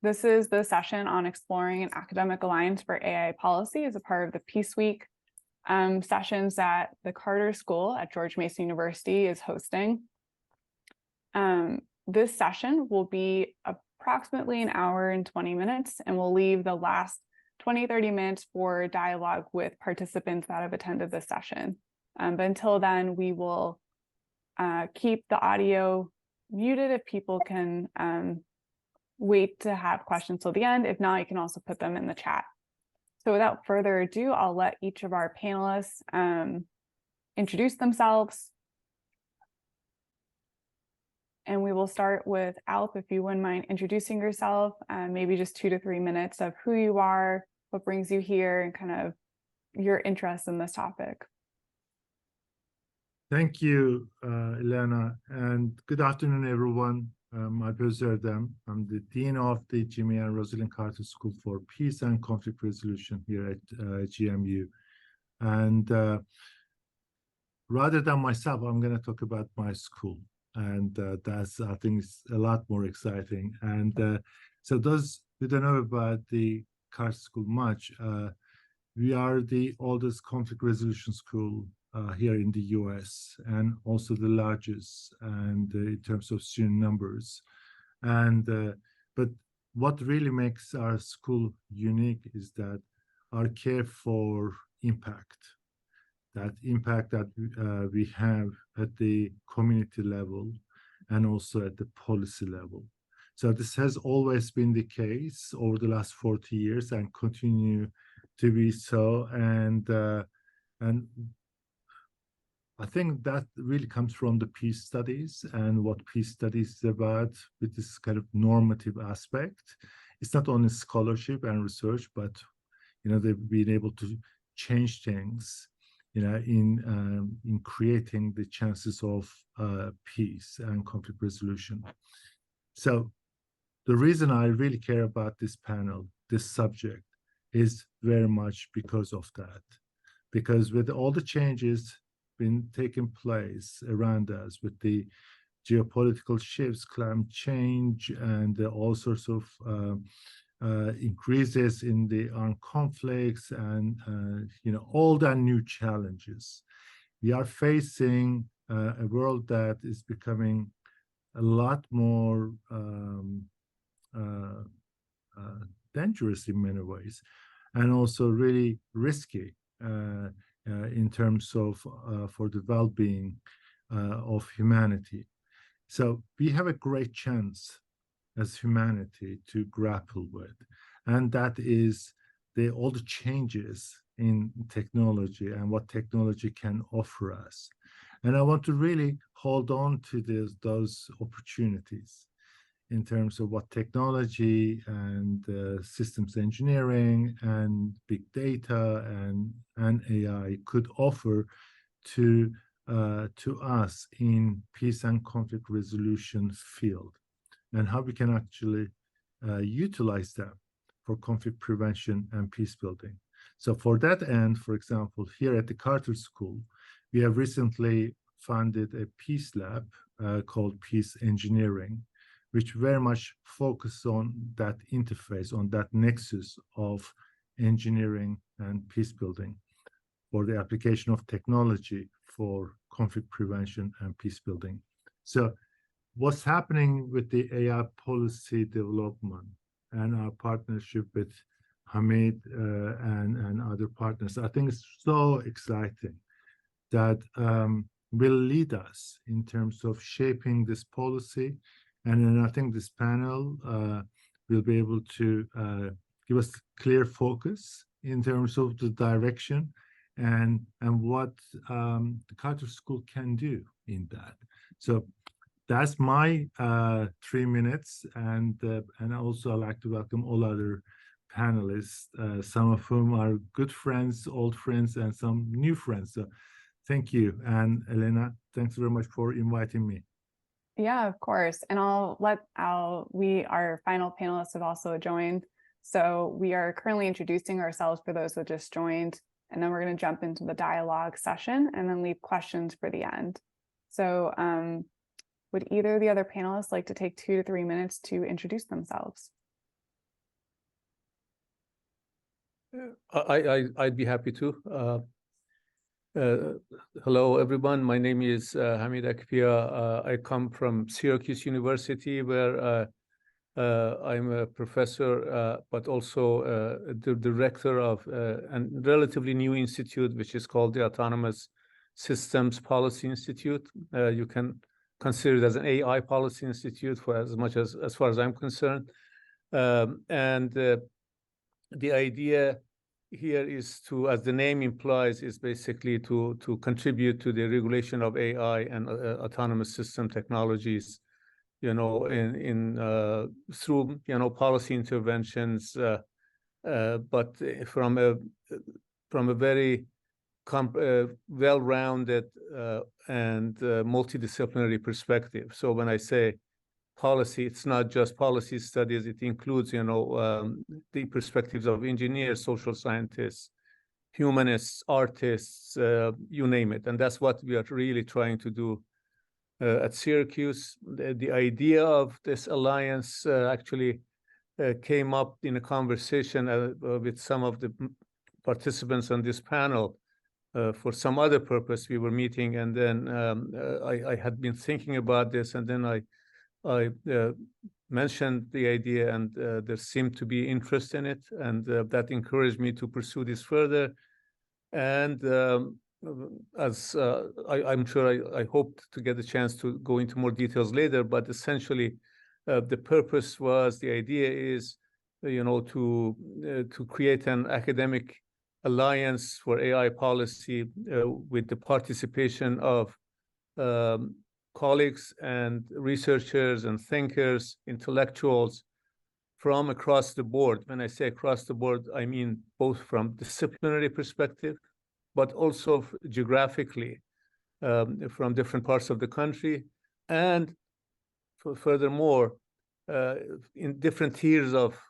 This is the session on exploring an academic alliance for AI policy as a part of the Peace Week sessions that the Carter School at George Mason University is hosting. This session will be approximately an hour and 20 minutes, and we'll leave the last 20-30 minutes for dialogue with participants that have attended this session. But until then, we will keep the audio muted if people can wait to have questions till the end. If not, you can also put them in the chat. So without further ado, I'll let each of our panelists introduce themselves. And we will start with Alp, if you wouldn't mind introducing yourself, maybe just 2 to 3 minutes of who you are, what brings you here, and kind of your interest in this topic. Thank you, Elana, and good afternoon, everyone. I'm Ozerdem. I'm the Dean of the GMU Carter School for Peace and Conflict Resolution here at GMU. And rather than myself, I'm going to talk about my school. And that's, I think, is a lot more exciting. And so those who don't know about the Carter School much, we are the oldest conflict resolution school here in the US, and also the largest, and in terms of student numbers. And but what really makes our school unique is that our care for impact, that impact that we have at the community level and also at the policy level. So this has always been the case over the last 40 years and continue to be so. And I think that really comes from the peace studies and what peace studies is about, with this kind of normative aspect. It's not only scholarship and research, but they've been able to change things, in creating the chances of peace and conflict resolution. So the reason I really care about this panel, this subject, is very much because of that. Because with all the changes been taking place around us, with the geopolitical shifts, climate change, and all sorts of increases in the armed conflicts, and all the new challenges, we are facing a world that is becoming a lot more dangerous in many ways, and also really risky in terms of for the well-being of humanity. So we have a great chance as humanity to grapple with, and that is all the changes in technology and what technology can offer us. And I want to really hold on to those opportunities in terms of what technology and systems engineering and big data and AI could offer to us in peace and conflict resolution field, and how we can actually utilize them for conflict prevention and peace building. So for that end, for example, here at the Carter School, we have recently funded a peace lab called Peace Engineering, which very much focuses on that interface, on that nexus of engineering and peace building for the application of technology for conflict prevention and peace building. So what's happening with the AI policy development and our partnership with Hamid and other partners, I think it's so exciting that will lead us in terms of shaping this policy. And then I think this panel will be able to give us clear focus in terms of the direction and what the Carter School can do in that. So that's my 3 minutes, and also I'd like to welcome all other panelists, some of whom are good friends, old friends, and some new friends. So thank you. And Elena, thanks very much for inviting me. Yeah, of course. And our final panelists have also joined. So we are currently introducing ourselves for those that just joined, and then we're going to jump into the dialogue session and then leave questions for the end. So would either of the other panelists like to take 2 to 3 minutes to introduce themselves? I'd be happy to. Hello, everyone. My name is Hamid Ekbia. I come from Syracuse University, where I'm a professor, but also the director of a relatively new institute, which is called the Autonomous Systems Policy Institute. You can consider it as an AI policy institute for as far as I'm concerned. The idea here is to, as the name implies, is basically to contribute to the regulation of AI and autonomous system technologies, you know, through policy interventions, but from a very well-rounded and multidisciplinary perspective. So when I say policy, it's not just policy studies. It includes, the perspectives of engineers, social scientists, humanists, artists, you name it. And that's what we are really trying to do at Syracuse. The idea of this alliance actually came up in a conversation with some of the participants on this panel for some other purpose. We were meeting, and then I had been thinking about this, and then I mentioned the idea, and there seemed to be interest in it, and that encouraged me to pursue this further. And as I'm sure I hoped to get a chance to go into more details later, but essentially the purpose was, the idea is, to create an academic alliance for AI policy with the participation of colleagues and researchers and thinkers, intellectuals from across the board. When I say across the board, I mean both from disciplinary perspective, but also geographically from different parts of the country, and furthermore, in different tiers of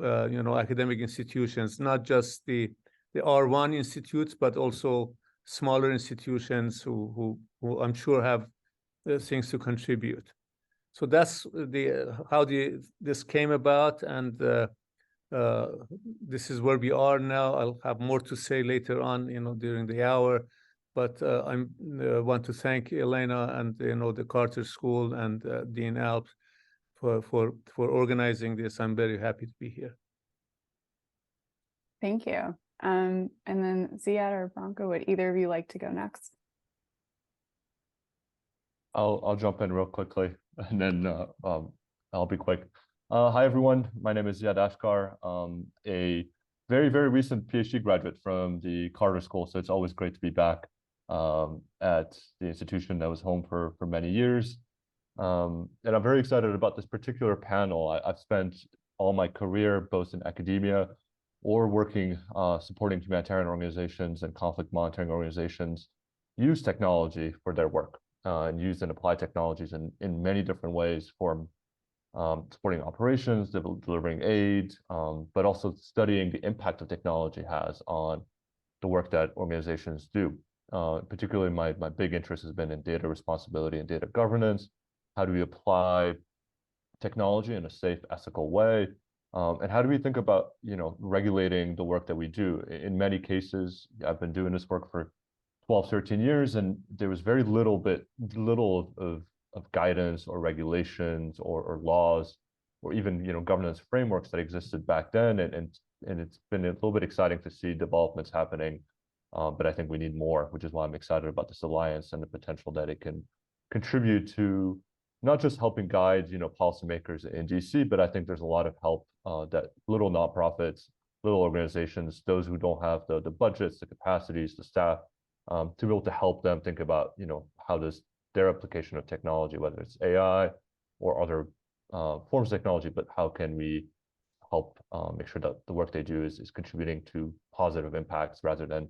academic institutions, not just the R1 institutes, but also smaller institutions who I'm sure have things to contribute. So that's how this came about, and this is where we are now. I'll have more to say later on, during the hour, but I want to thank Elana and the Carter School and Dean Alp for organizing this. I'm very happy to be here. Thank you. And then Ziad or Branka, would either of you like to go next? I'll jump in real quickly, and then I'll be quick. Hi, everyone. My name is Ziad Achkar, a very, very recent PhD graduate from the Carter School. So it's always great to be back at the institution that was home for many years. And I'm very excited about this particular panel. I've spent all my career both in academia or working supporting humanitarian organizations and conflict monitoring organizations use technology for their work. And use and apply technologies in many different ways for supporting operations, delivering aid, but also studying the impact of technology has on the work that organizations do. Particularly my big interest has been in data responsibility and data governance. How do we apply technology in a safe, ethical way? And how do we think about, regulating the work that we do? In many cases, I've been doing this work for 12, 13 years, and there was very little of guidance or regulations or laws or even governance frameworks that existed back then, and it's been a little bit exciting to see developments happening, but I think we need more, which is why I'm excited about this alliance and the potential that it can contribute to not just helping guide policymakers in DC, but I think there's a lot of help that little nonprofits, little organizations, those who don't have the budgets, the capacities, the staff, to be able to help them think about, how does their application of technology, whether it's AI or other forms of technology, but how can we help make sure that the work they do is contributing to positive impacts rather than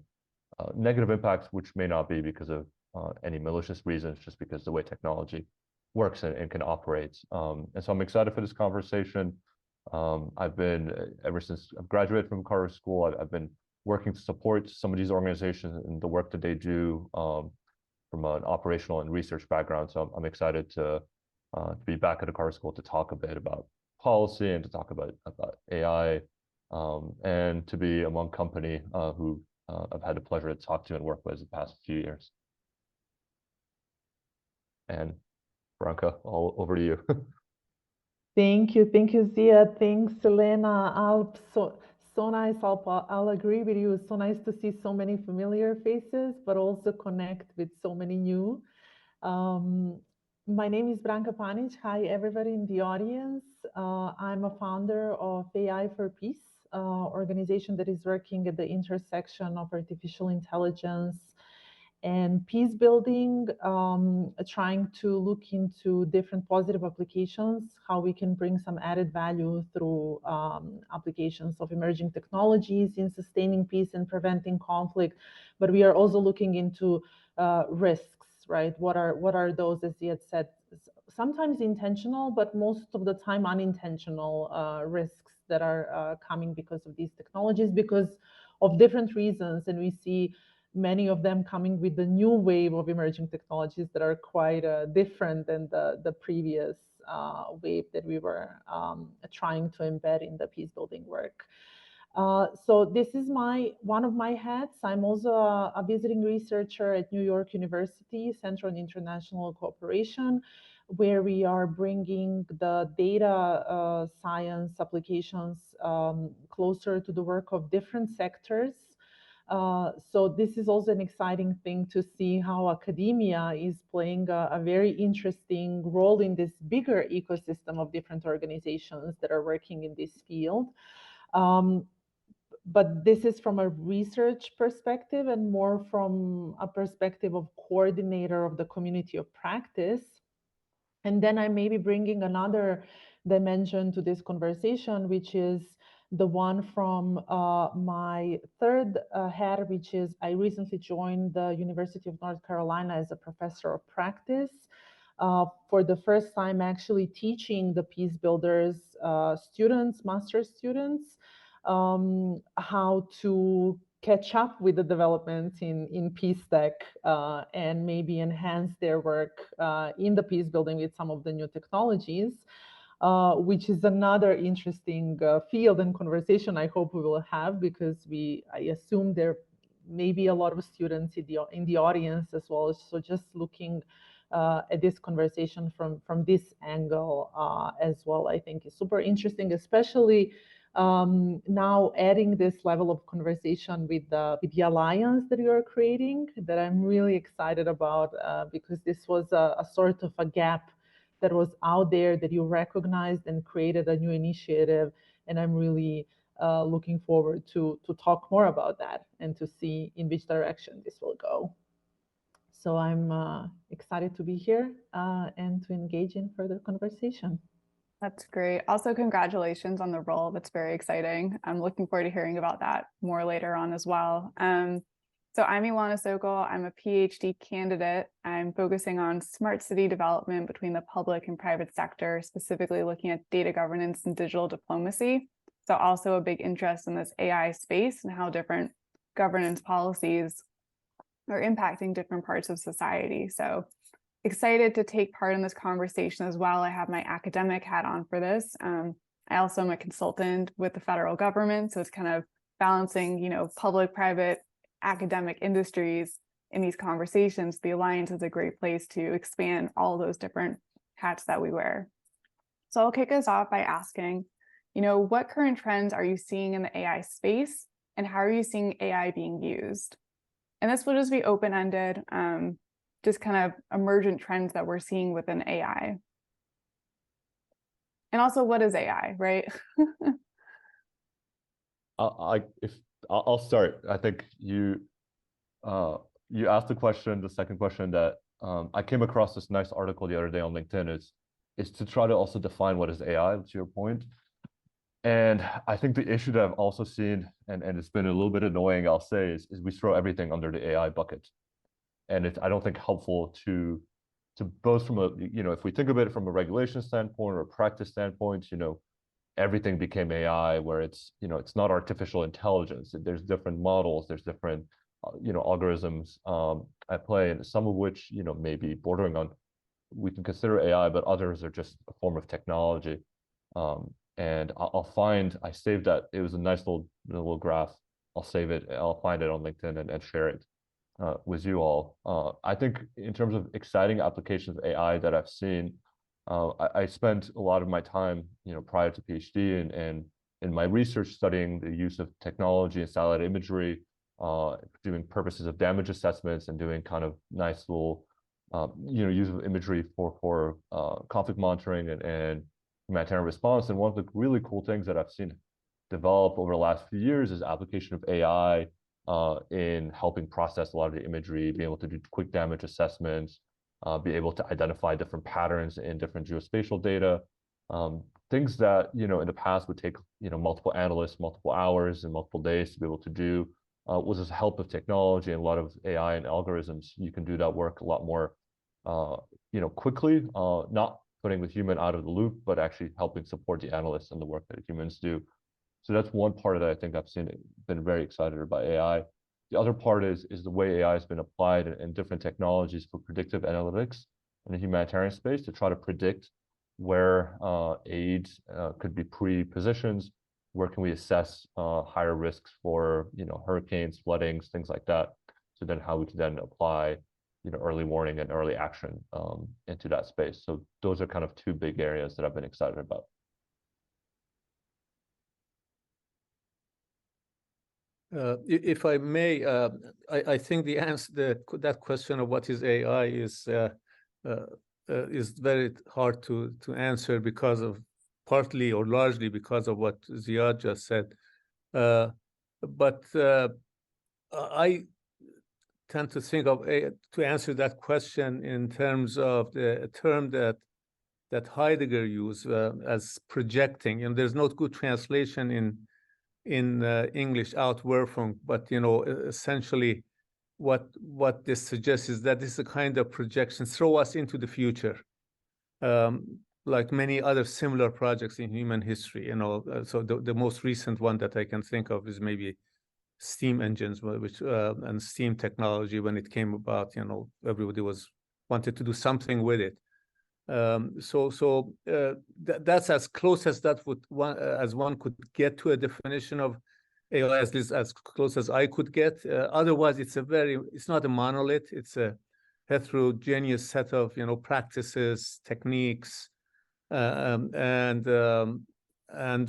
negative impacts, which may not be because of any malicious reasons, just because the way technology works and can operate. And so I'm excited for this conversation. I've been, ever since I've graduated from Carter School, I've been working to support some of these organizations and the work that they do from an operational and research background. So I'm excited to be back at the Carter School to talk a bit about policy and to talk about AI and to be among company who I've had the pleasure to talk to and work with the past few years. And Branka, all over to you. Thank you, Ziad. Thanks, Elena. Alp, so nice. I'll agree with you. It's so nice to see so many familiar faces, but also connect with so many new. My name is Branka Panic. Hi, everybody in the audience. I'm a founder of AI for Peace, organization that is working at the intersection of artificial intelligence and peace building, trying to look into different positive applications, how we can bring some added value through applications of emerging technologies in sustaining peace and preventing conflict. But we are also looking into risks, right? What are those, as Ziad said, sometimes intentional, but most of the time unintentional risks that are coming because of these technologies, because of different reasons. And we see many of them coming with the new wave of emerging technologies that are quite different than the previous wave that we were trying to embed in the peace building work. So this is one of my hats. I'm also a visiting researcher at New York University, Center on International Cooperation, where we are bringing the data science applications closer to the work of different sectors. So this is also an exciting thing to see how academia is playing a very interesting role in this bigger ecosystem of different organizations that are working in this field. But this is from a research perspective and more from a perspective of coordinator of the community of practice. And then I may be bringing another dimension to this conversation, which is the one from my third hat, which is I recently joined the University of North Carolina as a professor of practice. For the first time, actually teaching the Peace Builders students, master's students, how to catch up with the developments in peace tech and maybe enhance their work in the peace building with some of the new technologies, which is another interesting field and conversation I hope we will have, because I assume there may be a lot of students in the audience as well. So just looking at this conversation from this angle as well, I think is super interesting, especially now adding this level of conversation with the alliance that you are creating, that I'm really excited about, because this was a sort of a gap that was out there that you recognized and created a new initiative. And I'm really looking forward to talk more about that and to see in which direction this will go. So I'm excited to be here and to engage in further conversation. That's great. Also, congratulations on the role. That's very exciting. I'm looking forward to hearing about that more later on as well. So I'm Elana Sokol. I'm a PhD candidate. I'm focusing on smart city development between the public and private sector, specifically looking at data governance and digital diplomacy. So also a big interest in this AI space and how different governance policies are impacting different parts of society. So excited to take part in this conversation as well. I have my academic hat on for this. I also am a consultant with the federal government. So it's kind of balancing, public, private, academic industries in these conversations. The Alliance is a great place to expand all those different hats that we wear. So I'll kick us off by asking, what current trends are you seeing in the AI space, and how are you seeing AI being used? And this will just be open-ended, just kind of emergent trends that we're seeing within AI. And also, what is AI, right? I'll start. I think you asked the second question that I came across this nice article the other day on LinkedIn is to try to also define what is AI, to your point. And I think the issue that I've also seen, and it's been a little bit annoying, I'll say, is we throw everything under the AI bucket. And it's, I don't think, helpful to both from a, if we think of it from a regulation standpoint or a practice standpoint, everything became AI, where it's, it's not artificial intelligence. There's different models, there's different, algorithms at play, and some of which, may be bordering on, we can consider AI, but others are just a form of technology. and I'll find, I saved that, it was a nice little graph. I'll save it, I'll find it on LinkedIn and share it with you all. I think in terms of exciting applications of AI that I've seen, I spent a lot of my time, prior to PhD and in my research studying the use of technology and satellite imagery, doing purposes of damage assessments and doing kind of nice little, use of imagery for conflict monitoring and humanitarian response. And one of the really cool things that I've seen develop over the last few years is application of AI in helping process a lot of the imagery, be able to do quick damage assessments, be able to identify different patterns in different geospatial data, things that, in the past would take, multiple analysts, multiple hours and multiple days to be able to do. With the help of technology and a lot of AI and algorithms, you can do that work a lot more, quickly, not putting the human out of the loop, but actually helping support the analysts and the work that humans do. So that's one part of that I think I've been very excited about AI. The other part is the way AI has been applied in different technologies for predictive analytics in the humanitarian space to try to predict where aid could be pre-positioned, where can we assess higher risks for hurricanes, floodings, things like that. So then how we can then apply early warning and early action into that space. So those are kind of two big areas that I've been excited about. If I may, I think the answer to that question of what is AI is very hard to answer because of partly or largely because of what Ziad just said. But I tend to think of to answer that question in terms of the term that Heidegger used as projecting, and there's no good translation in English, Outwerfung, but essentially what this suggests is that this is a kind of projection, throw us into the future, like many other similar projects in human history. So the most recent one that I can think of is maybe steam engines, which and steam technology. When it came about, everybody wanted to do something with it. That's as close as one could get to a definition of AI, as close as I could get. Otherwise, it's not a monolith. It's a heterogeneous set of practices, techniques, and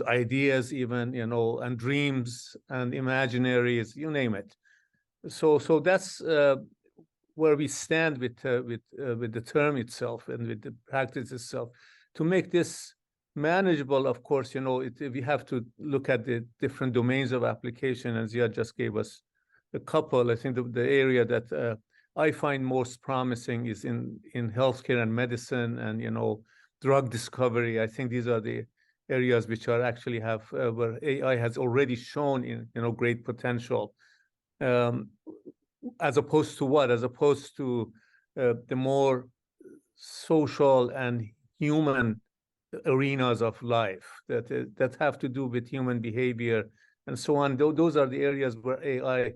ideas, even and dreams and imaginaries, you name it. So that's where we stand with the term itself and with the practice itself. To make this manageable, of course, we have to look at the different domains of application, and Ziad just gave us a couple. I think the area that I find most promising is in healthcare and medicine and drug discovery. I think these are the areas which are actually where AI has already shown great potential. As opposed to what? As opposed to the more social and human arenas of life that have to do with human behavior and so on. Those are the areas where AI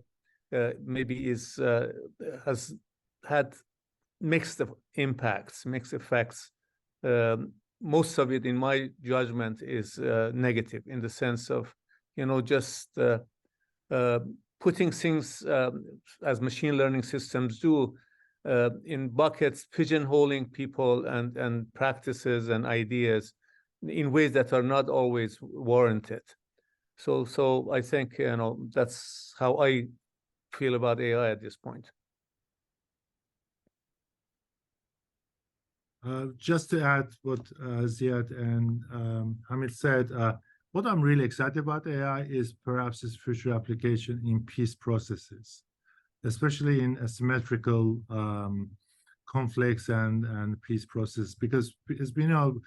maybe has had mixed impacts, mixed effects. Most of it, in my judgment, is negative in the sense of just putting things as machine learning systems do in buckets, pigeonholing people and practices and ideas in ways that are not always warranted. So I think that's how I feel about AI at this point. Just to add what Ziad and Hamid said, what I'm really excited about AI is perhaps its future application in peace processes, especially in asymmetrical conflicts and peace process, because as we know,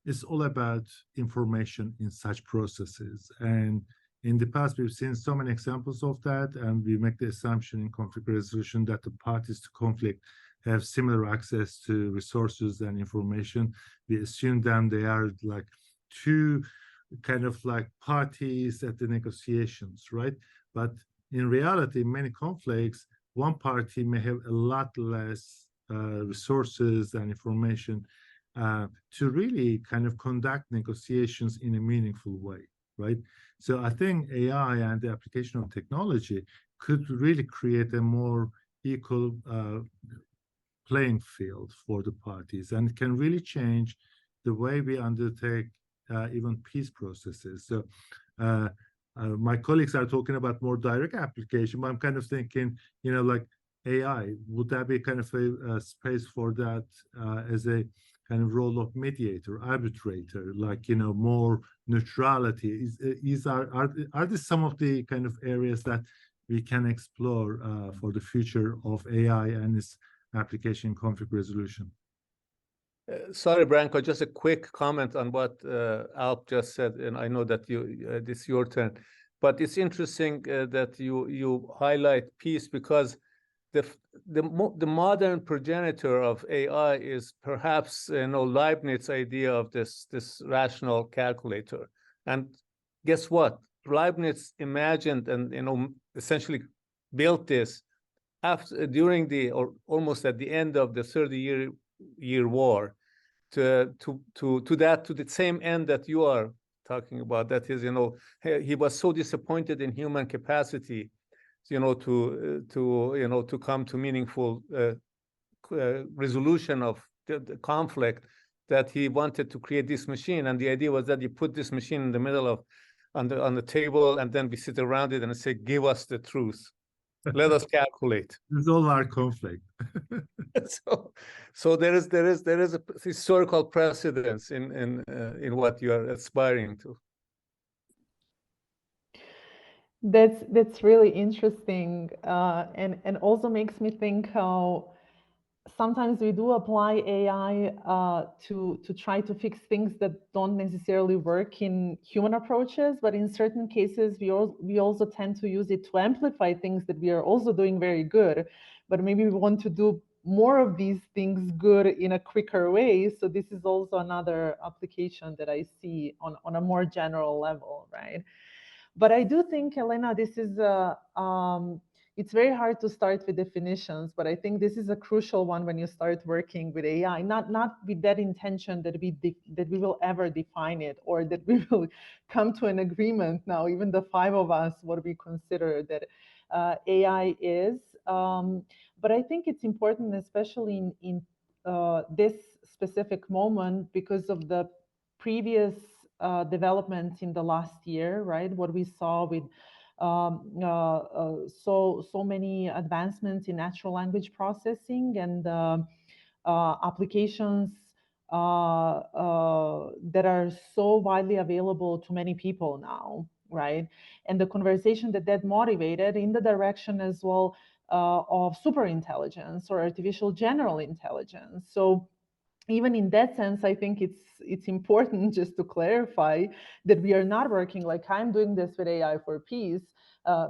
it's all about information in such processes. And in the past, we've seen so many examples of that, and we make the assumption in conflict resolution that the parties to conflict have similar access to resources and information. We assume them they are like two kind of like parties at the negotiations, right? But in reality, many conflicts, one party may have a lot less resources and information to really kind of conduct negotiations in a meaningful way, right? So I think AI and the application of technology could really create a more equal playing field for the parties, and can really change the way we undertake even peace processes. So my colleagues are talking about more direct application, but I'm kind of thinking, like AI, would that be kind of a space for that as a kind of role of mediator, arbitrator, like, more neutrality? Are these some of the kind of areas that we can explore for the future of AI and its application in conflict resolution? Sorry, Branka, just a quick comment on what Alp just said, and I know that this is your turn, but it's interesting that you highlight peace, because the modern progenitor of AI is perhaps Leibniz's idea of this rational calculator. And guess what? Leibniz imagined and essentially built this during almost at the end of the 30-year war, to the same end that you are talking about. That is, he was so disappointed in human capacity, to come to meaningful resolution of the conflict, that he wanted to create this machine. And the idea was that you put this machine in the middle of on the table, and then we sit around it and say, "Give us the truth. Let us calculate." Resolve our conflict. So there is a historical precedence in what you are aspiring to. That's really interesting, and also makes me think how sometimes we do apply AI to try to fix things that don't necessarily work in human approaches, but in certain cases we also tend to use it to amplify things that we are also doing very good, but maybe we want to do more of these things good in a quicker way. So this is also another application that I see on a more general level, right? But I do think, Elena, this is it's very hard to start with definitions, but I think this is a crucial one when you start working with AI, not with that intention that we will ever define it, or that we will come to an agreement now, even the five of us, what we consider that AI is. But I think it's important, especially in this specific moment, because of the previous developments in the last year, right? What we saw with so many advancements in natural language processing and applications that are so widely available to many people now, right? And the conversation that motivated in the direction as well of superintelligence or artificial general intelligence. So even in that sense, I think it's important just to clarify that we are not working like I'm doing this with AI for peace,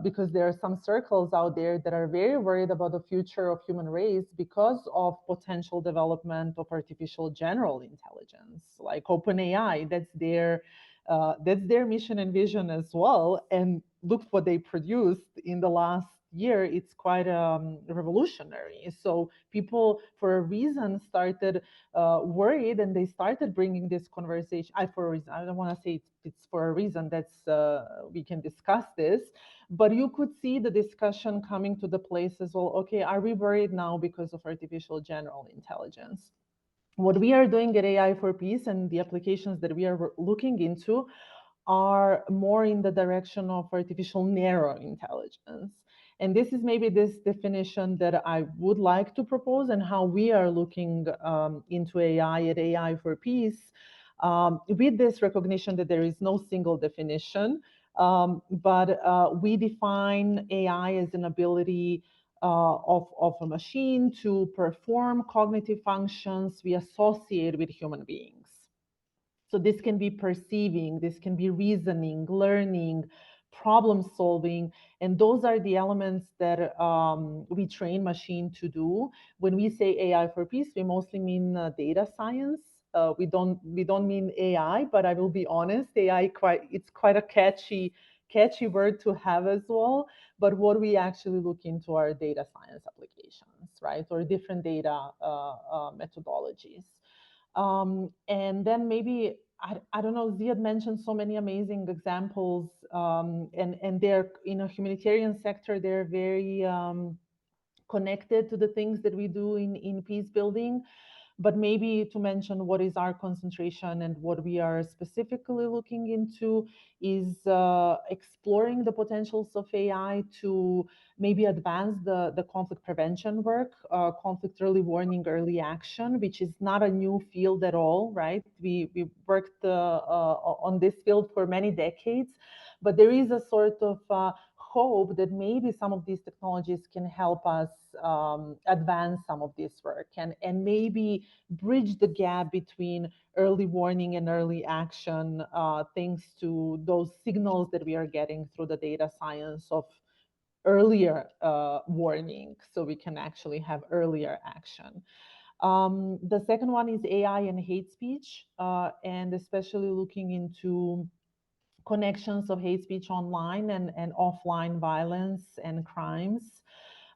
because there are some circles out there that are very worried about the future of human race because of potential development of artificial general intelligence, like OpenAI. That's their mission and vision as well. And look what they produced in the last year. It's quite revolutionary. So people, for a reason, started worried, and they started bringing this conversation. For a reason, I don't want to say it's for a reason. That's we can discuss this, but you could see the discussion coming to the place as well. Okay, are we worried now because of artificial general intelligence? What we are doing at AI for Peace and the applications that we are looking into are more in the direction of artificial narrow intelligence. And this is maybe this definition that I would like to propose, and how we are looking into AI at AI for Peace, with this recognition that there is no single definition, but we define AI as an ability of a machine to perform cognitive functions we associate with human beings. So this can be perceiving, this can be reasoning, learning, problem solving, and those are the elements that we train machine to do. When we say AI for peace, we mostly mean data science. We don't mean AI, but I will be honest, AI it's quite a catchy word to have as well. But what we actually look into are data science applications, right, or different data methodologies. And then maybe, I don't know, Ziad mentioned so many amazing examples, and they're in a humanitarian sector, they're very connected to the things that we do in peace building. But maybe to mention what is our concentration and what we are specifically looking into is exploring the potentials of AI to maybe advance the conflict prevention work, conflict early warning, early action, which is not a new field at all, right? We worked on this field for many decades, but there is a sort of hope that maybe some of these technologies can help us advance some of this work and maybe bridge the gap between early warning and early action, thanks to those signals that we are getting through the data science of earlier warning, so we can actually have earlier action. The second one is AI and hate speech, and especially looking into connections of hate speech online and offline violence and crimes,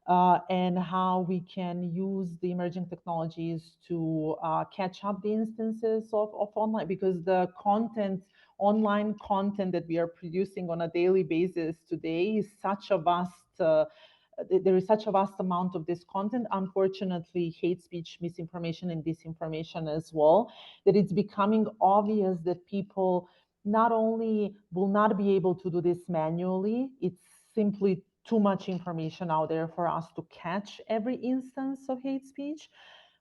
and how we can use the emerging technologies to catch up the instances of online, because the content, online content that we are producing on a daily basis today is such a vast, there is such a vast amount of this content, unfortunately, hate speech, misinformation, and disinformation as well, that it's becoming obvious that people not only will not be able to do this manually, it's simply too much information out there for us to catch every instance of hate speech.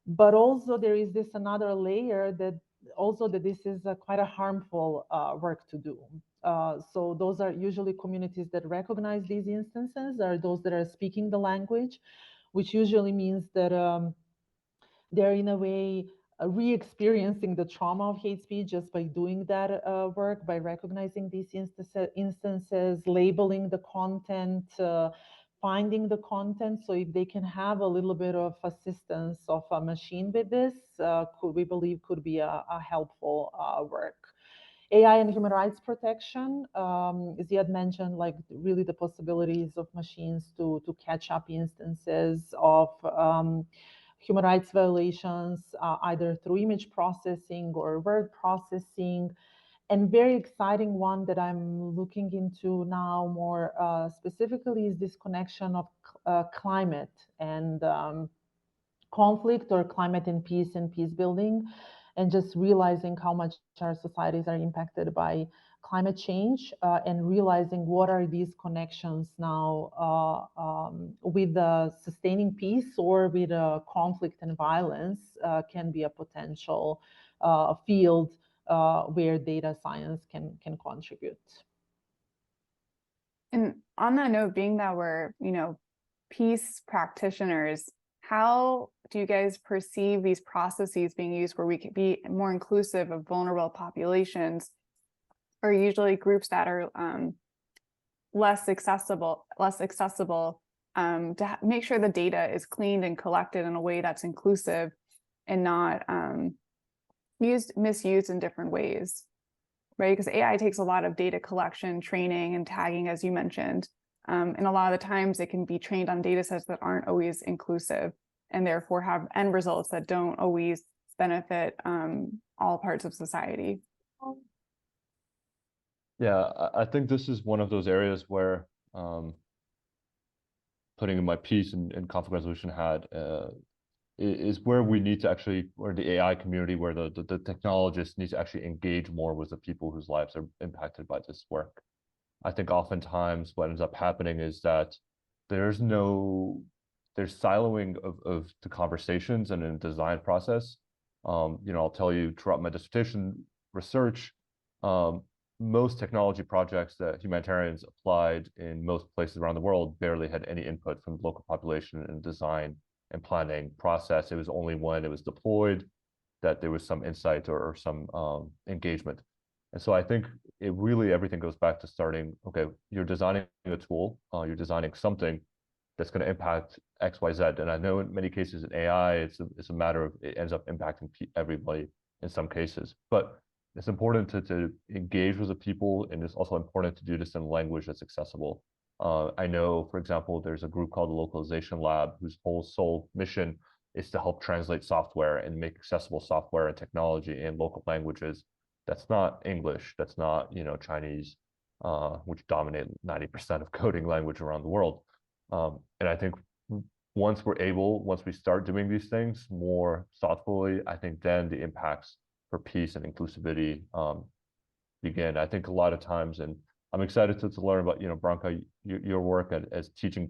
But also there is this another layer that also that this is quite a harmful work to do. So those are usually communities that recognize these instances, are those that are speaking the language, which usually means that they're in a way re-experiencing the trauma of hate speech just by doing that work, by recognizing these instances, labeling the content, finding the content. So if they can have a little bit of assistance of a machine with this, we believe could be a helpful work. AI and human rights protection, Ziad mentioned, like really the possibilities of machines to catch up instances of human rights violations, either through image processing or word processing. And very exciting one that I'm looking into now more specifically is this connection of climate and conflict, or climate and peace building, and just realizing how much our societies are impacted by climate change, and realizing what are these connections now with sustaining peace or with conflict and violence, can be a potential field where data science can contribute. And on that note, being that we're, peace practitioners, how do you guys perceive these processes being used where we could be more inclusive of vulnerable populations, or usually groups that are less accessible, to make sure the data is cleaned and collected in a way that's inclusive and not misused in different ways, right? Because AI takes a lot of data collection, training, and tagging, as you mentioned. And a lot of the times it can be trained on data sets that aren't always inclusive and therefore have end results that don't always benefit all parts of society. Yeah, I think this is one of those areas where putting in my peace and conflict resolution hat is where we need to actually, where the AI community, where the technologists need to actually engage more with the people whose lives are impacted by this work. I think oftentimes what ends up happening is that there's siloing of the conversations and in the design process. I'll tell you, throughout my dissertation research, most technology projects that humanitarians applied in most places around the world barely had any input from the local population in design and planning process. It was only when it was deployed that there was some insight or some engagement. And so I think everything goes back to starting, okay, you're designing a tool, you're designing something that's going to impact X, Y, Z. And I know in many cases in AI, it's a matter of, it ends up impacting everybody in some cases. But it's important to engage with the people, and it's also important to do this in language that's accessible. I know, for example, there's a group called the Localization Lab, whose whole sole mission is to help translate software and make accessible software and technology in local languages. That's not English, that's not, you know, Chinese, which dominate 90% of coding language around the world. And I think once we start doing these things more thoughtfully, I think then the impacts for peace and inclusivity begin. I think a lot of times, and I'm excited to learn about, you know, Branka, your work as teaching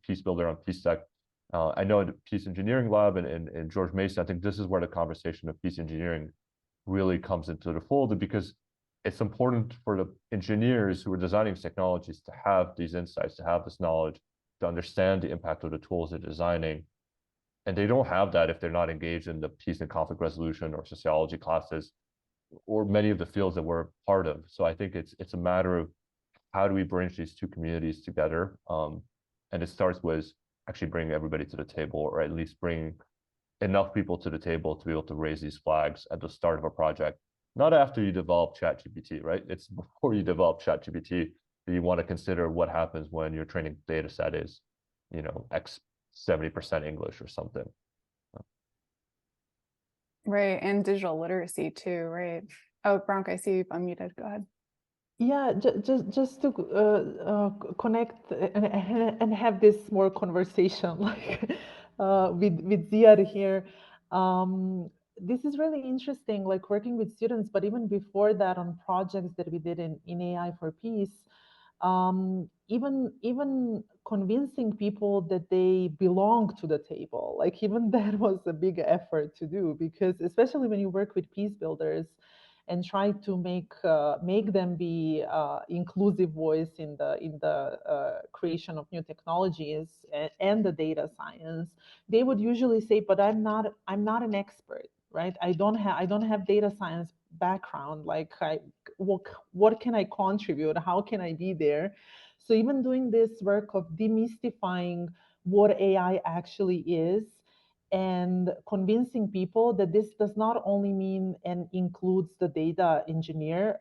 Peace Builder on Peace Tech. I know at Peace Engineering Lab and George Mason, I think this is where the conversation of peace engineering really comes into the fold, because it's important for the engineers who are designing these technologies to have these insights, to have this knowledge, to understand the impact of the tools they're designing. And they don't have that if they're not engaged in the peace and conflict resolution or sociology classes, or many of the fields that we're part of. So I think it's a matter of how do we bridge these two communities together? And it starts with actually bringing everybody to the table, or at least bringing enough people to the table to be able to raise these flags at the start of a project. Not after you develop ChatGPT, right? It's before you develop ChatGPT that you want to consider what happens when your training data set is, you know, X 70% English or something. Right, and digital literacy too, right? Oh, Branka, I see you've unmuted. Go ahead. Yeah, just to connect and have this more conversation like with Ziad here. This is really interesting, like working with students, but even before that on projects that we did in AI for Peace, even convincing people that they belong to the table, like even that was a big effort to do, because especially when you work with peace builders and try to make them be inclusive voice in the creation of new technologies and the data science, they would usually say, "But I'm not an expert, right? I don't have data science background. Like, what can I contribute? How can I be there?" So even doing this work of demystifying what AI actually is, and convincing people that this does not only mean and includes the data engineer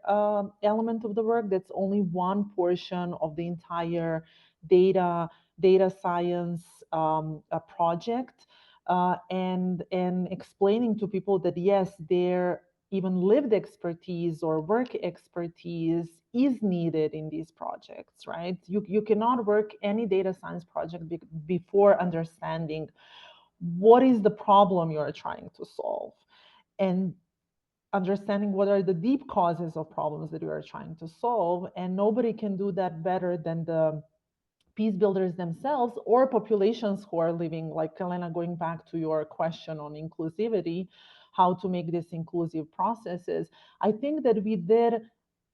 element of the work, that's only one portion of the entire data science project, and explaining to people that yes, their even lived expertise or work expertise is needed in these projects, right? You cannot work any data science project before understanding what is the problem you are trying to solve, and understanding what are the deep causes of problems that you are trying to solve. And nobody can do that better than the peace builders themselves or populations who are living, like Elena, going back to your question on inclusivity, how to make this inclusive processes. I think that we did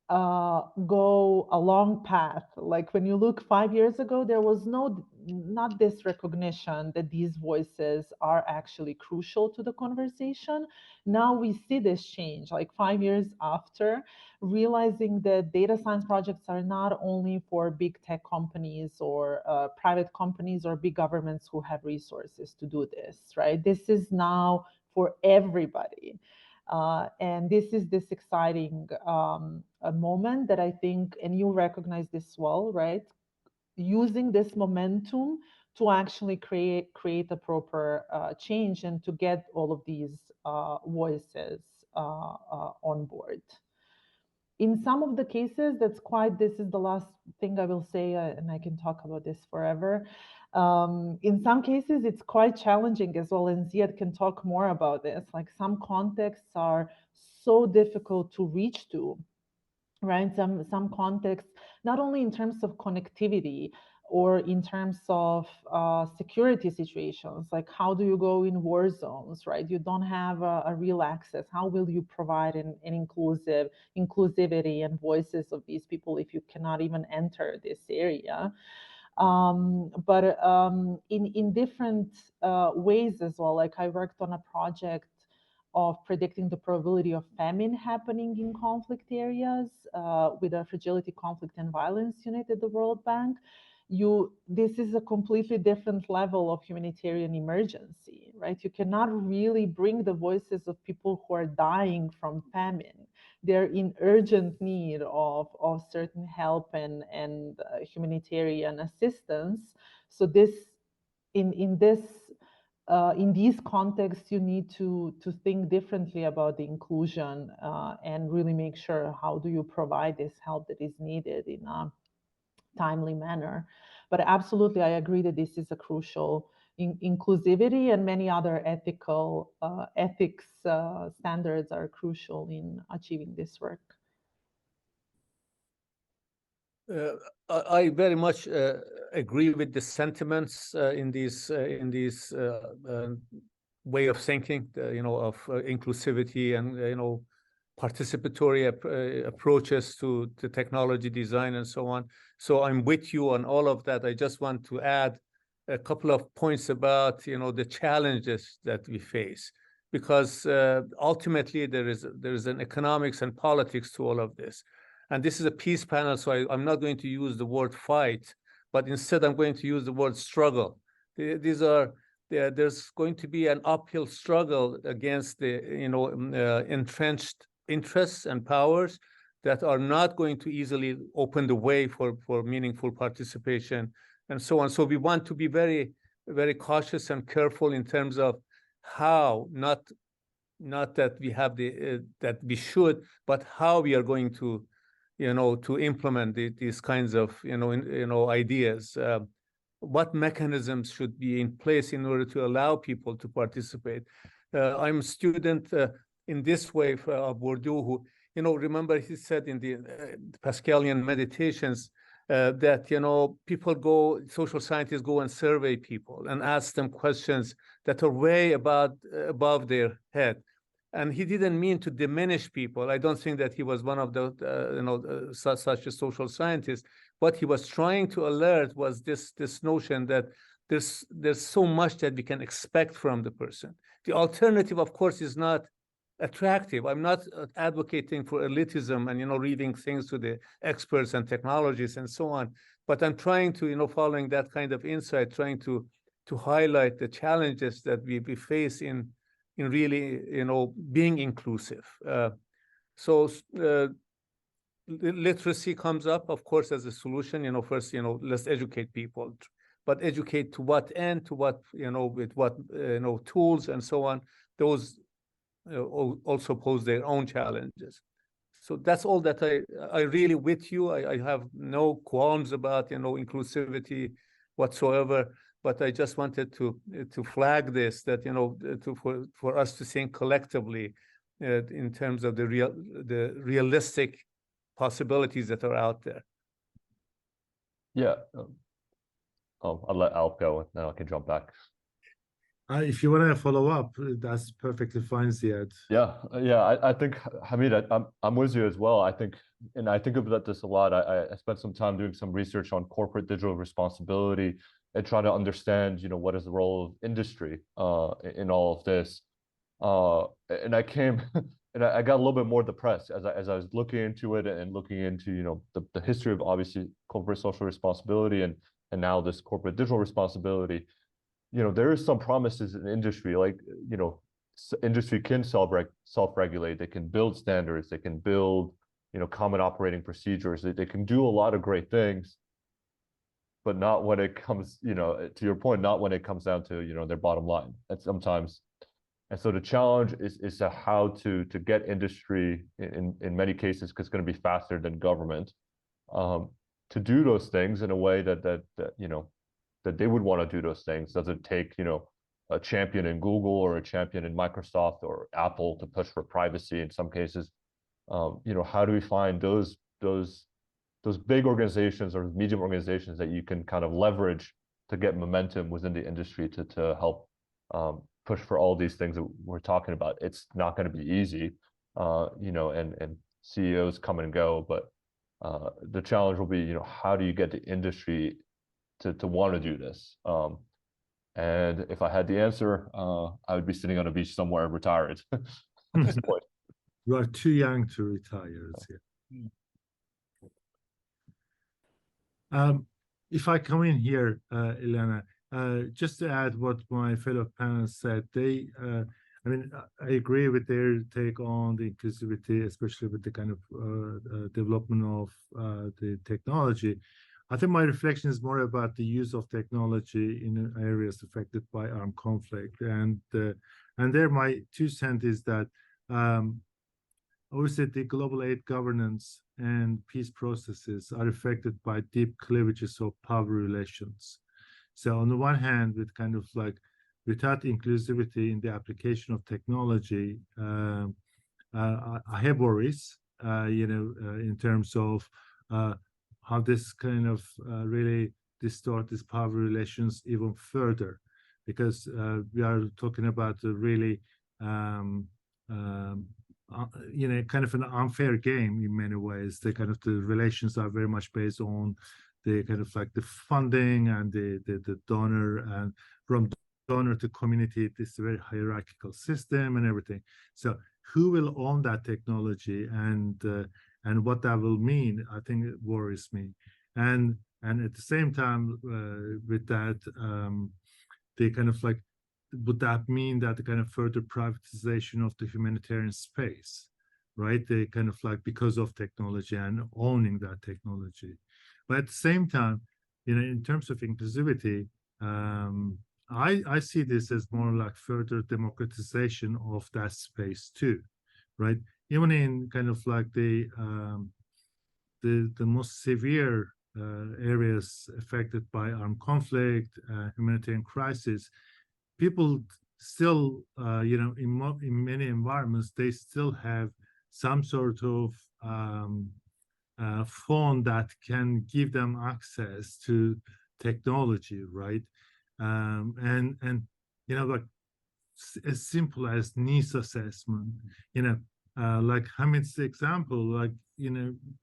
go a long path. Like when you look 5 years ago, there was not this recognition that these voices are actually crucial to the conversation. Now we see this change, like 5 years after, realizing that data science projects are not only for big tech companies or private companies or big governments who have resources to do this, right? This is now for everybody. And this is this exciting a moment that I think, and you recognize this well, right? Using this momentum to actually create a proper change and to get all of these voices on board. In some of the cases, this is the last thing I will say, and I can talk about this forever. In some cases, it's quite challenging as well, and Ziad can talk more about this. Like some contexts are so difficult to reach to, right? Some contexts, not only in terms of connectivity or in terms of security situations, like how do you go in war zones, right? You don't have a real access. How will you provide an inclusivity and voices of these people if you cannot even enter this area? But in different ways as well. Like I worked on a project of predicting the probability of famine happening in conflict areas with a fragility, conflict, and violence unit at the World Bank. This is a completely different level of humanitarian emergency, right? You cannot really bring the voices of people who are dying from famine. They're in urgent need of certain help and humanitarian assistance. So this in this in these contexts, you need to think differently about the inclusion and really make sure how do you provide this help that is needed in a timely manner. But absolutely, I agree that this is a crucial inclusivity, and many other ethics standards are crucial in achieving this work. I very much agree with the sentiments in these way of thinking, of inclusivity and participatory approaches to technology design and so on. So I'm with you on all of that. I just want to add a couple of points about the challenges that we face, because ultimately there is an economics and politics to all of this. And this is a peace panel, so I'm not going to use the word fight, but instead I'm going to use the word struggle. There's going to be an uphill struggle against the entrenched interests and powers that are not going to easily open the way for meaningful participation and so on. So we want to be very, very cautious and careful in terms of how, not that we have that we should, but how we are going to to implement these kinds of ideas. What mechanisms should be in place in order to allow people to participate? I'm a student in this way of Bourdieu, who remember he said in the Pascalian meditations that social scientists go and survey people and ask them questions that are way above their head. And he didn't mean to diminish people. I don't think that he was one of the such a social scientist. What he was trying to alert was this notion that there's so much that we can expect from the person. The alternative, of course, is not attractive. I'm not advocating for elitism and reading things to the experts and technologists and so on. But I'm trying to following that kind of insight, trying to highlight the challenges that we face in really being inclusive. So literacy comes up, of course, as a solution. First let's educate people, but educate to what end, to what with what tools and so on. Those also pose their own challenges. So that's all that I really with you. I have no qualms about inclusivity whatsoever. But I just wanted to flag this, that for us to think collectively in terms of the realistic possibilities that are out there. Yeah. I'll let Alp go, and then I can jump back. If you want to follow up, that's perfectly fine, Ziad. Yeah. I think, Hamid, I'm with you as well. I think about this a lot. I spent some time doing some research on corporate digital responsibility and trying to understand, what is the role of industry in all of this. And I came, and I got a little bit more depressed as I was looking into it and looking into, the history of obviously corporate social responsibility and now this corporate digital responsibility. There is some promises in industry, like, industry can self-regulate. They can build standards. They can build, common operating procedures. They can do a lot of great things. But not when it comes, to your point, not when it comes down to, their bottom line. And so the challenge is how to get industry in many cases, because it's going to be faster than government, to do those things in a way that they would want to do those things. Does it take, a champion in Google or a champion in Microsoft or Apple to push for privacy in some cases? How do we find those big organizations or medium organizations that you can kind of leverage to get momentum within the industry to help push for all these things that we're talking about? It's not going to be easy, and CEOs come and go, but the challenge will be, how do you get the industry to want to do this? And if I had the answer, I would be sitting on a beach somewhere retired at this point. You are too young to retire. If I come in here, Elana, just to add what my fellow panelists said, I agree with their take on the inclusivity, especially with the kind of development of the technology. I think my reflection is more about the use of technology in areas affected by armed conflict, and there my 2 cents is that obviously the global aid governance and peace processes are affected by deep cleavages of power relations. So on the one hand, with kind of like without inclusivity in the application of technology, I have worries, in terms of how this kind of really distort these power relations even further, because we are talking about a really, kind of an unfair game in many ways. The kind of the relations are very much based on the kind of like the funding and the donor, and from donor to community, this is a very hierarchical system and everything. So who will own that technology, and what that will mean, I think it worries me. And at the same time, with that, they kind of like, would that mean that the kind of further privatization of the humanitarian space, right? They kind of like, because of technology and owning that technology. But at the same time, in terms of inclusivity, I see this as more like further democratization of that space too, right? Even in kind of like the most severe areas affected by armed conflict, humanitarian crisis, people still, in many environments, they still have some sort of phone that can give them access to technology, right? And like as simple as needs assessment, like Hamid's example, like,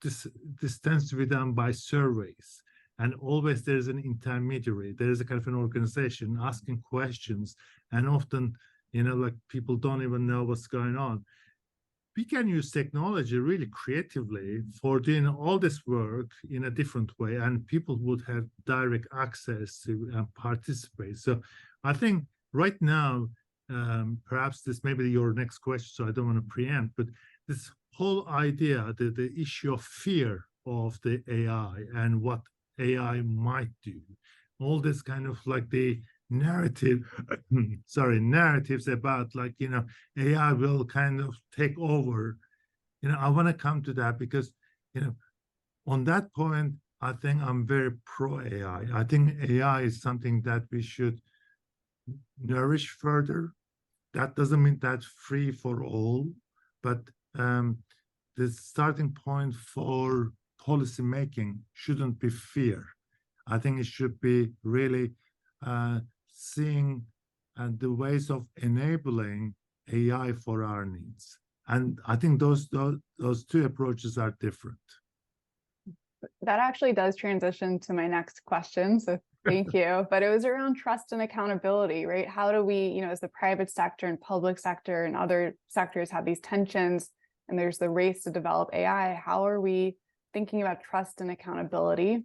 this tends to be done by surveys, and always there's an intermediary. There's a kind of an organization asking questions, and often, like people don't even know what's going on. We can use technology really creatively for doing all this work in a different way, and people would have direct access to participate. So I think right now, perhaps this may be your next question, so I don't want to preempt, but this whole idea, the issue of fear of the AI and what AI might do, all this kind of like the narratives about like, AI will kind of take over. I want to come to that because, on that point, I think I'm very pro AI. I think AI is something that we should nourish further. That doesn't mean that's free for all, but the starting point for policy making shouldn't be fear. I think it should be really seeing the ways of enabling AI for our needs. And I think those two approaches are different. That actually does transition to my next question, so thank you. But it was around trust and accountability, right? How do we, as the private sector and public sector and other sectors have these tensions, and there's the race to develop AI, how are we thinking about trust and accountability?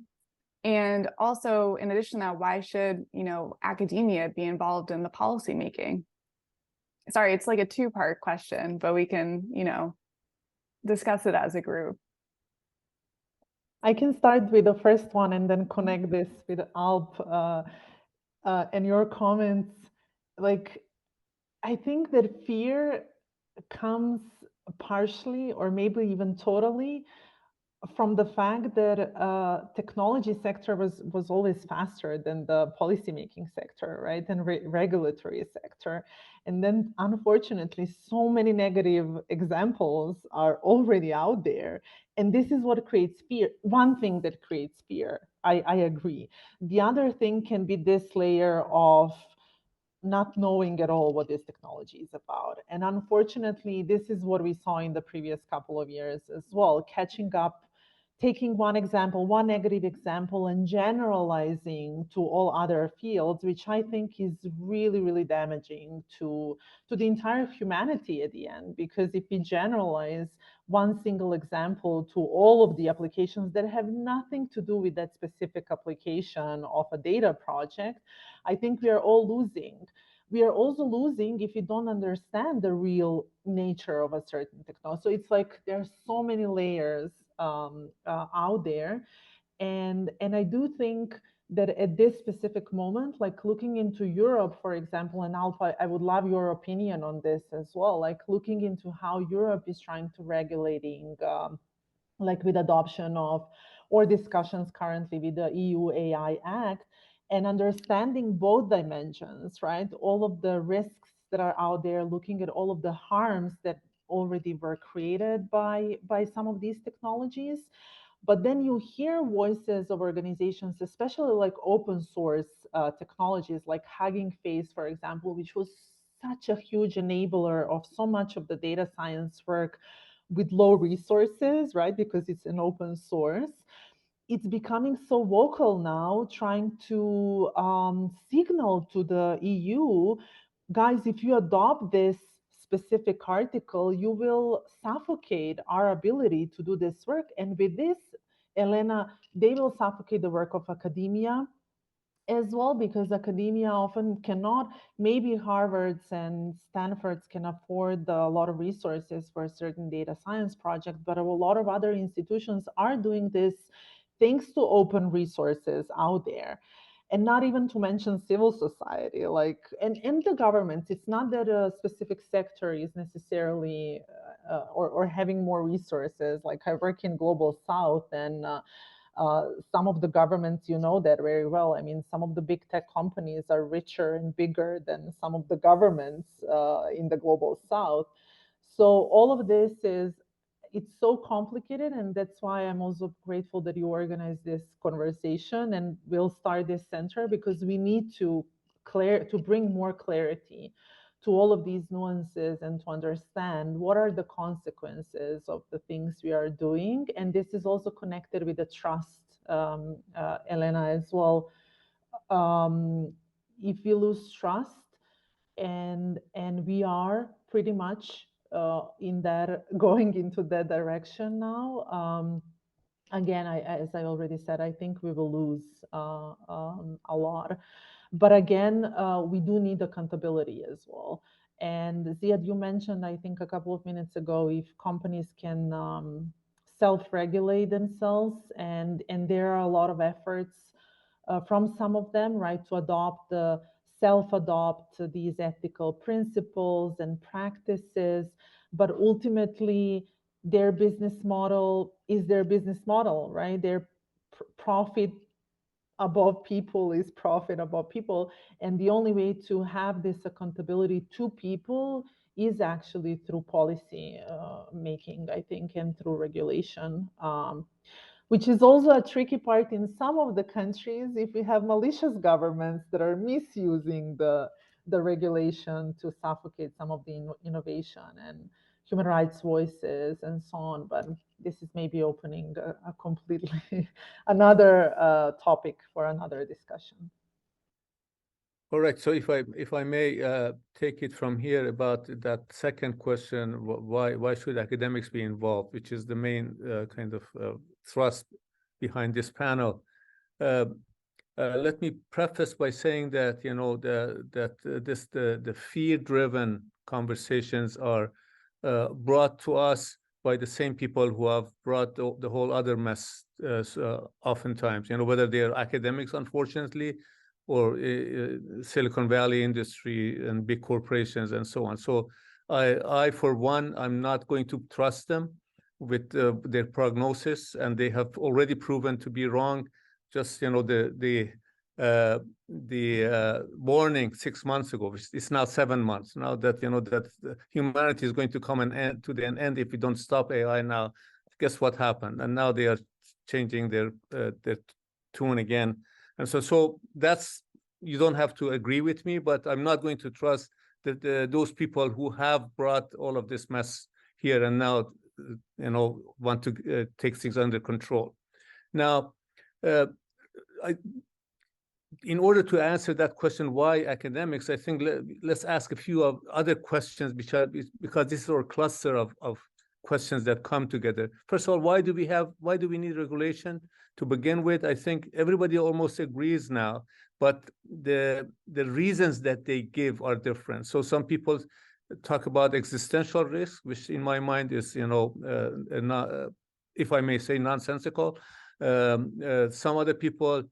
And also, in addition to that, why should, academia be involved in the policy making? Sorry, it's like a two-part question, but we can, discuss it as a group. I can start with the first one and then connect this with Alp and your comments. Like, I think that fear comes partially or maybe even totally from the fact that technology sector was always faster than the policymaking sector, right? And regulatory sector. And then unfortunately, so many negative examples are already out there. And this is what creates fear. One thing that creates fear, I agree. The other thing can be this layer of not knowing at all what this technology is about. And unfortunately, this is what we saw in the previous couple of years as well, catching up, taking one example, one negative example, and generalizing to all other fields, which I think is really, really damaging to the entire humanity at the end. Because if we generalize one single example to all of the applications that have nothing to do with that specific application of a data project, I think we are all losing. We are also losing if you don't understand the real nature of a certain technology. So it's like there are so many layers out there. And I do think that at this specific moment, like looking into Europe, for example, and Alpa, I would love your opinion on this as well, like looking into how Europe is trying to regulating, like with adoption of, or discussions currently with the EU AI Act, and understanding both dimensions, right? All of the risks that are out there, looking at all of the harms that already were created by some of these technologies. But then you hear voices of organizations, especially like open source technologies like Hugging Face, for example, which was such a huge enabler of so much of the data science work with low resources, right? Because it's an open source. It's becoming so vocal now, trying to signal to the EU, guys, if you adopt this specific article, you will suffocate our ability to do this work. And with this, Elena, they will suffocate the work of academia as well, because academia often cannot, maybe Harvard's and Stanford's can afford a lot of resources for a certain data science project, but a lot of other institutions are doing this thanks to open resources out there. And not even to mention civil society, like, and the government. It's not that a specific sector is necessarily or having more resources. Like I work in Global South, and some of the governments, you know that very well. I mean, some of the big tech companies are richer and bigger than some of the governments in the Global South. So all of this it's so complicated, and that's why I'm also grateful that you organized this conversation, and we'll start this center, because we need to bring more clarity to all of these nuances and to understand what are the consequences of the things we are doing. And this is also connected with the trust, Elena, as well. If we lose trust, and we are pretty much in that, going into that direction now. Again, as I already said, I think we will lose a lot. But again, we do need accountability as well. And Ziad, you mentioned, I think a couple of minutes ago, if companies can self-regulate themselves, and there are a lot of efforts from some of them, right, to self-adopt these ethical principles and practices. But ultimately, their business model is their business model, right? Their profit above people is profit above people. And the only way to have this accountability to people is actually through policy making, I think, and through regulation. Which is also a tricky part in some of the countries, if we have malicious governments that are misusing the regulation to suffocate some of the innovation and human rights voices and so on. But this is maybe opening a completely another topic for another discussion. Correct. So if I may take it from here about that second question, why should academics be involved, which is the main kind of thrust behind this panel. Let me preface by saying that the fear-driven conversations are brought to us by the same people who have brought the whole other mess oftentimes, whether they are academics, unfortunately, or Silicon Valley industry and big corporations and so on. So I for one, I'm not going to trust them with their prognosis, and they have already proven to be wrong. Just the warning 6 months ago, it's now 7 months now, that that humanity is going to come to the end if we don't stop AI now. Guess what happened? And now they are changing their tune again. And so that's, you don't have to agree with me, but I'm not going to trust that those people who have brought all of this mess here and now, want to take things under control. Now, in order to answer that question, why academics, I think let's ask a few other questions, because this is our cluster of questions that come together. First of all, why do we need regulation to begin with? I think everybody almost agrees now, but the reasons that they give are different. So some people talk about existential risk, which in my mind is, if I may say, nonsensical. Some other people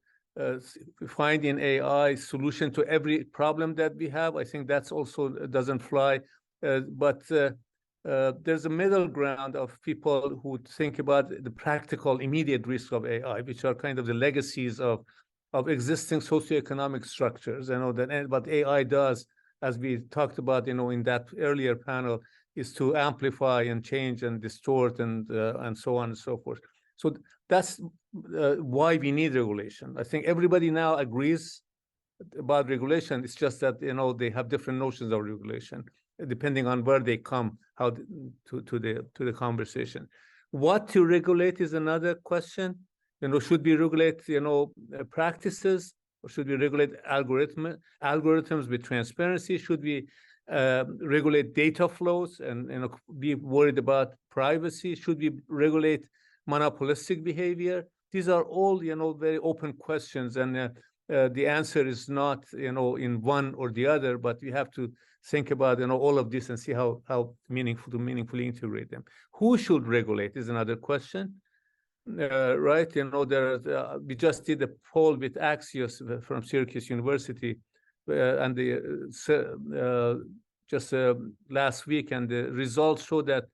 find in AI solution to every problem that we have. I think that's also doesn't fly. But there's a middle ground of people who think about the practical, immediate risks of AI, which are kind of the legacies of existing socioeconomic structures. You know, that what AI does, as we talked about, you know, in that earlier panel, is to amplify and change and distort and so on and so forth. So that's why we need regulation. I think everybody now agrees about regulation. It's just that, you know, they have different notions of regulation depending on where they come, how to the conversation. What to regulate is another question. You know, should we regulate, you know, practices, or should we regulate algorithms with transparency? Should we regulate data flows and, you know, be worried about privacy? Should we regulate monopolistic behavior? These are all, you know, very open questions, and the answer is not, you know, in one or the other, but we have to think about, you know, all of this and see how meaningfully integrate them. Who should regulate is another question. Right, you know, we just did a poll with Axios from Syracuse University, and just last week, and the results show that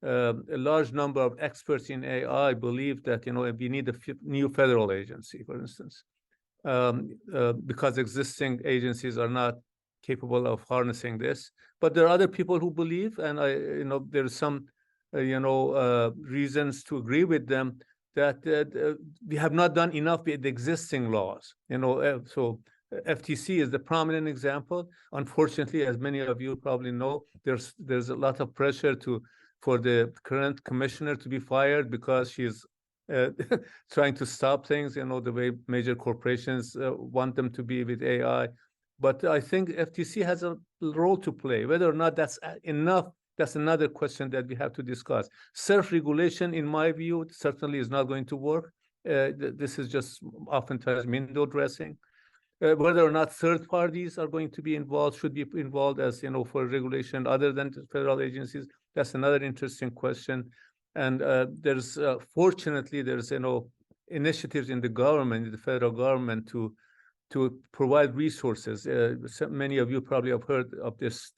a large number of experts in AI believe that, you know, we need a new federal agency, for instance, because existing agencies are not capable of harnessing this. But there are other people who believe, and you know, there's some, you know, reasons to agree with them, that we have not done enough with the existing laws. You know, so FTC is the prominent example. Unfortunately, as many of you probably know, there's a lot of pressure for the current commissioner to be fired because she's trying to stop things, you know, the way major corporations want them to be with AI. But I think FTC has a role to play. Whether or not that's enough, that's another question that we have to discuss. Self-regulation, in my view, certainly is not going to work. This is just oftentimes window dressing. Whether or not third parties are going to be involved, should be involved, as, you know, for regulation other than federal agencies, that's another interesting question. And there's fortunately, there's, you know, initiatives in the government, in the federal government, to provide resources. Many of you probably have heard of this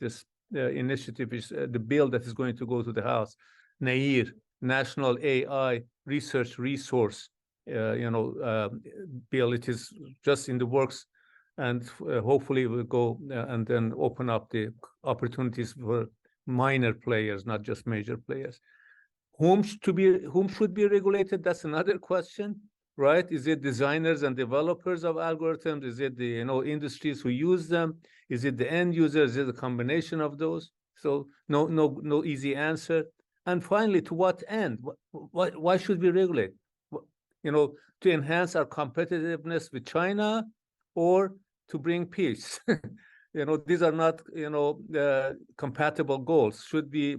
initiative, is the bill that is going to go to the House, NAIR, National AI Research Resource, you know, bill. It is just in the works, and hopefully will go and then open up the opportunities for minor players, not just major players. Whom should be regulated? That's another question, right? Is it designers and developers of algorithms? Is it the, you know, industries who use them? Is it the end users? Is it a combination of those? So no easy answer. And finally, to what end? Why should we regulate? You know, to enhance our competitiveness with China, or to bring peace? You know, these are not, you know, compatible goals. Should we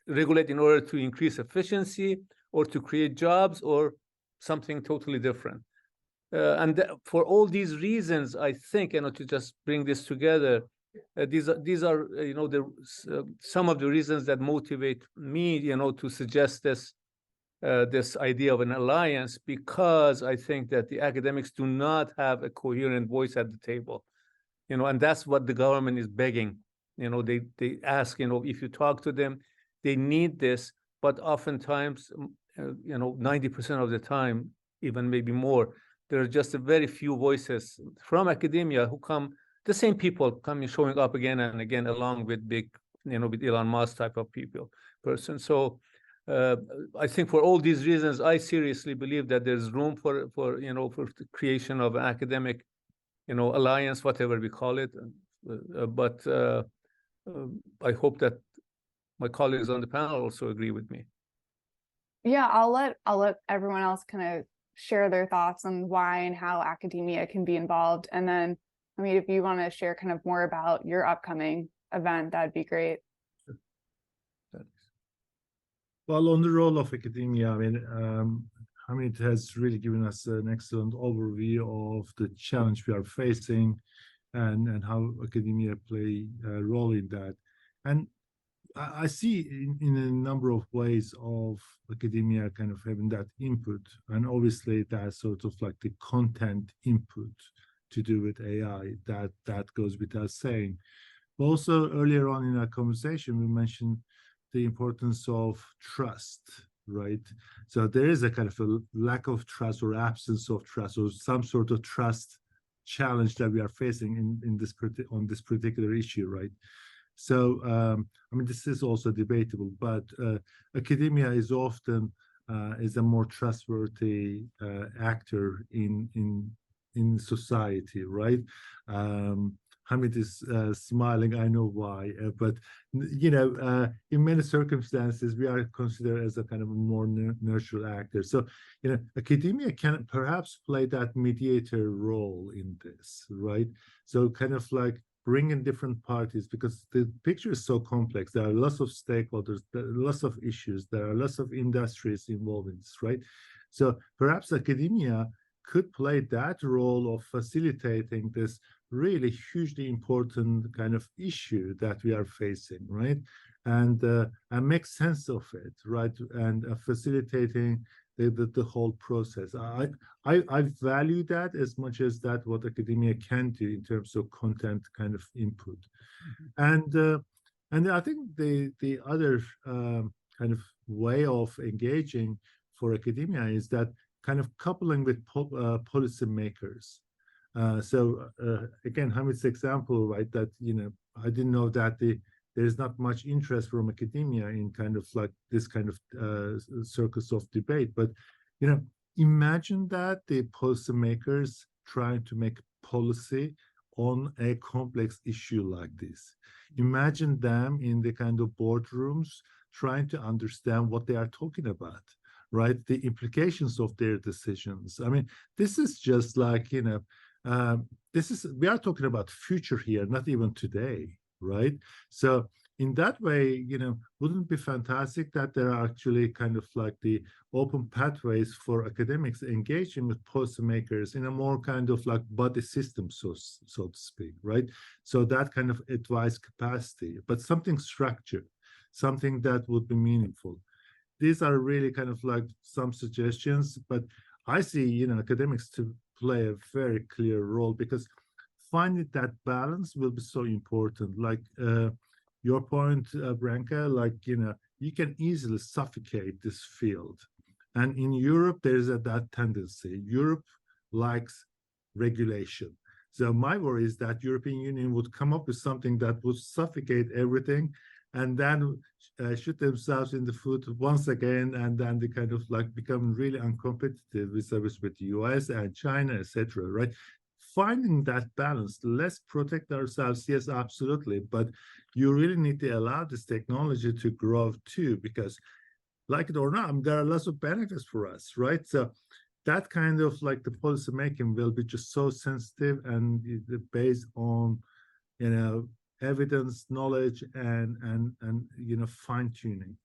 regulate in order to increase efficiency, or to create jobs, or something totally different? And for all these reasons, I think, you know, to just bring this together, these are you know, some of the reasons that motivate me, you know, to suggest this idea of an alliance, because I think that the academics do not have a coherent voice at the table, you know, and that's what the government is begging. You know, they ask, you know, if you talk to them, they need this, but oftentimes, you know, 90% of the time, even maybe more, there are just a very few voices from academia who come, the same people coming, showing up again and again, along with big, you know, with Elon Musk type of person. So I think for all these reasons, I seriously believe that there's room for you know, for the creation of an academic, you know, alliance, whatever we call it. But I hope that my colleagues on the panel also agree with me. Yeah, I'll let everyone else kind of share their thoughts on why and how academia can be involved. And then, I mean, if you want to share kind of more about your upcoming event, that'd be great. Well, on the role of academia, I mean, Hamid has really given us an excellent overview of the challenge we are facing, and how academia play a role in that. And I see in a number of ways of academia kind of having that input, and obviously that's sort of like the content input to do with AI, that goes without saying. But also earlier on in our conversation, we mentioned the importance of trust, right? So there is a kind of a lack of trust or absence of trust or some sort of trust challenge that we are facing in this on this particular issue, right? So, I mean, this is also debatable, but academia is often is a more trustworthy actor in society, right? Hamid is smiling. I know why, but you know, in many circumstances, we are considered as a kind of a more neutral actor. So, you know, academia can perhaps play that mediator role in this, right? So, kind of like bring in different parties, because the picture is so complex. There are lots of stakeholders, there are lots of issues, there are lots of industries involved in this, right? So perhaps academia could play that role of facilitating this really hugely important kind of issue that we are facing, right? And make sense of it, right? And facilitating the whole process. I value that as much as that what academia can do in terms of content kind of input. And I think the other kind of way of engaging for academia is that kind of coupling with policymakers. So again, Hamid's example, right? That, you know, I didn't know that there's not much interest from academia in kind of like this kind of circus of debate. But, you know, imagine that the policymakers trying to make policy on a complex issue like this. Imagine them in the kind of boardrooms trying to understand what they are talking about, right? The implications of their decisions. I mean, this is just like, you know, we are talking about future here, not even today, right? So in that way, you know, wouldn't it be fantastic that there are actually kind of like the open pathways for academics engaging with policymakers in a more kind of like buddy system, so to speak, right? So that kind of advice capacity, but something structured, something that would be meaningful. These are really kind of like some suggestions, but I see, you know, academics to play a very clear role, because finding that balance will be so important. Like your point, Branka, like, you know, you can easily suffocate this field. And in Europe, there's that tendency. Europe likes regulation. So my worry is that European Union would come up with something that would suffocate everything, and then shoot themselves in the foot once again, and then they kind of like become really uncompetitive with the US and China, etc. Right? Finding that balance, let's protect ourselves, yes, absolutely, but you really need to allow this technology to grow too, because like it or not, there are lots of benefits for us, right? So that kind of like the policy making will be just so sensitive and based on, you know, evidence, knowledge, and you know, fine tuning.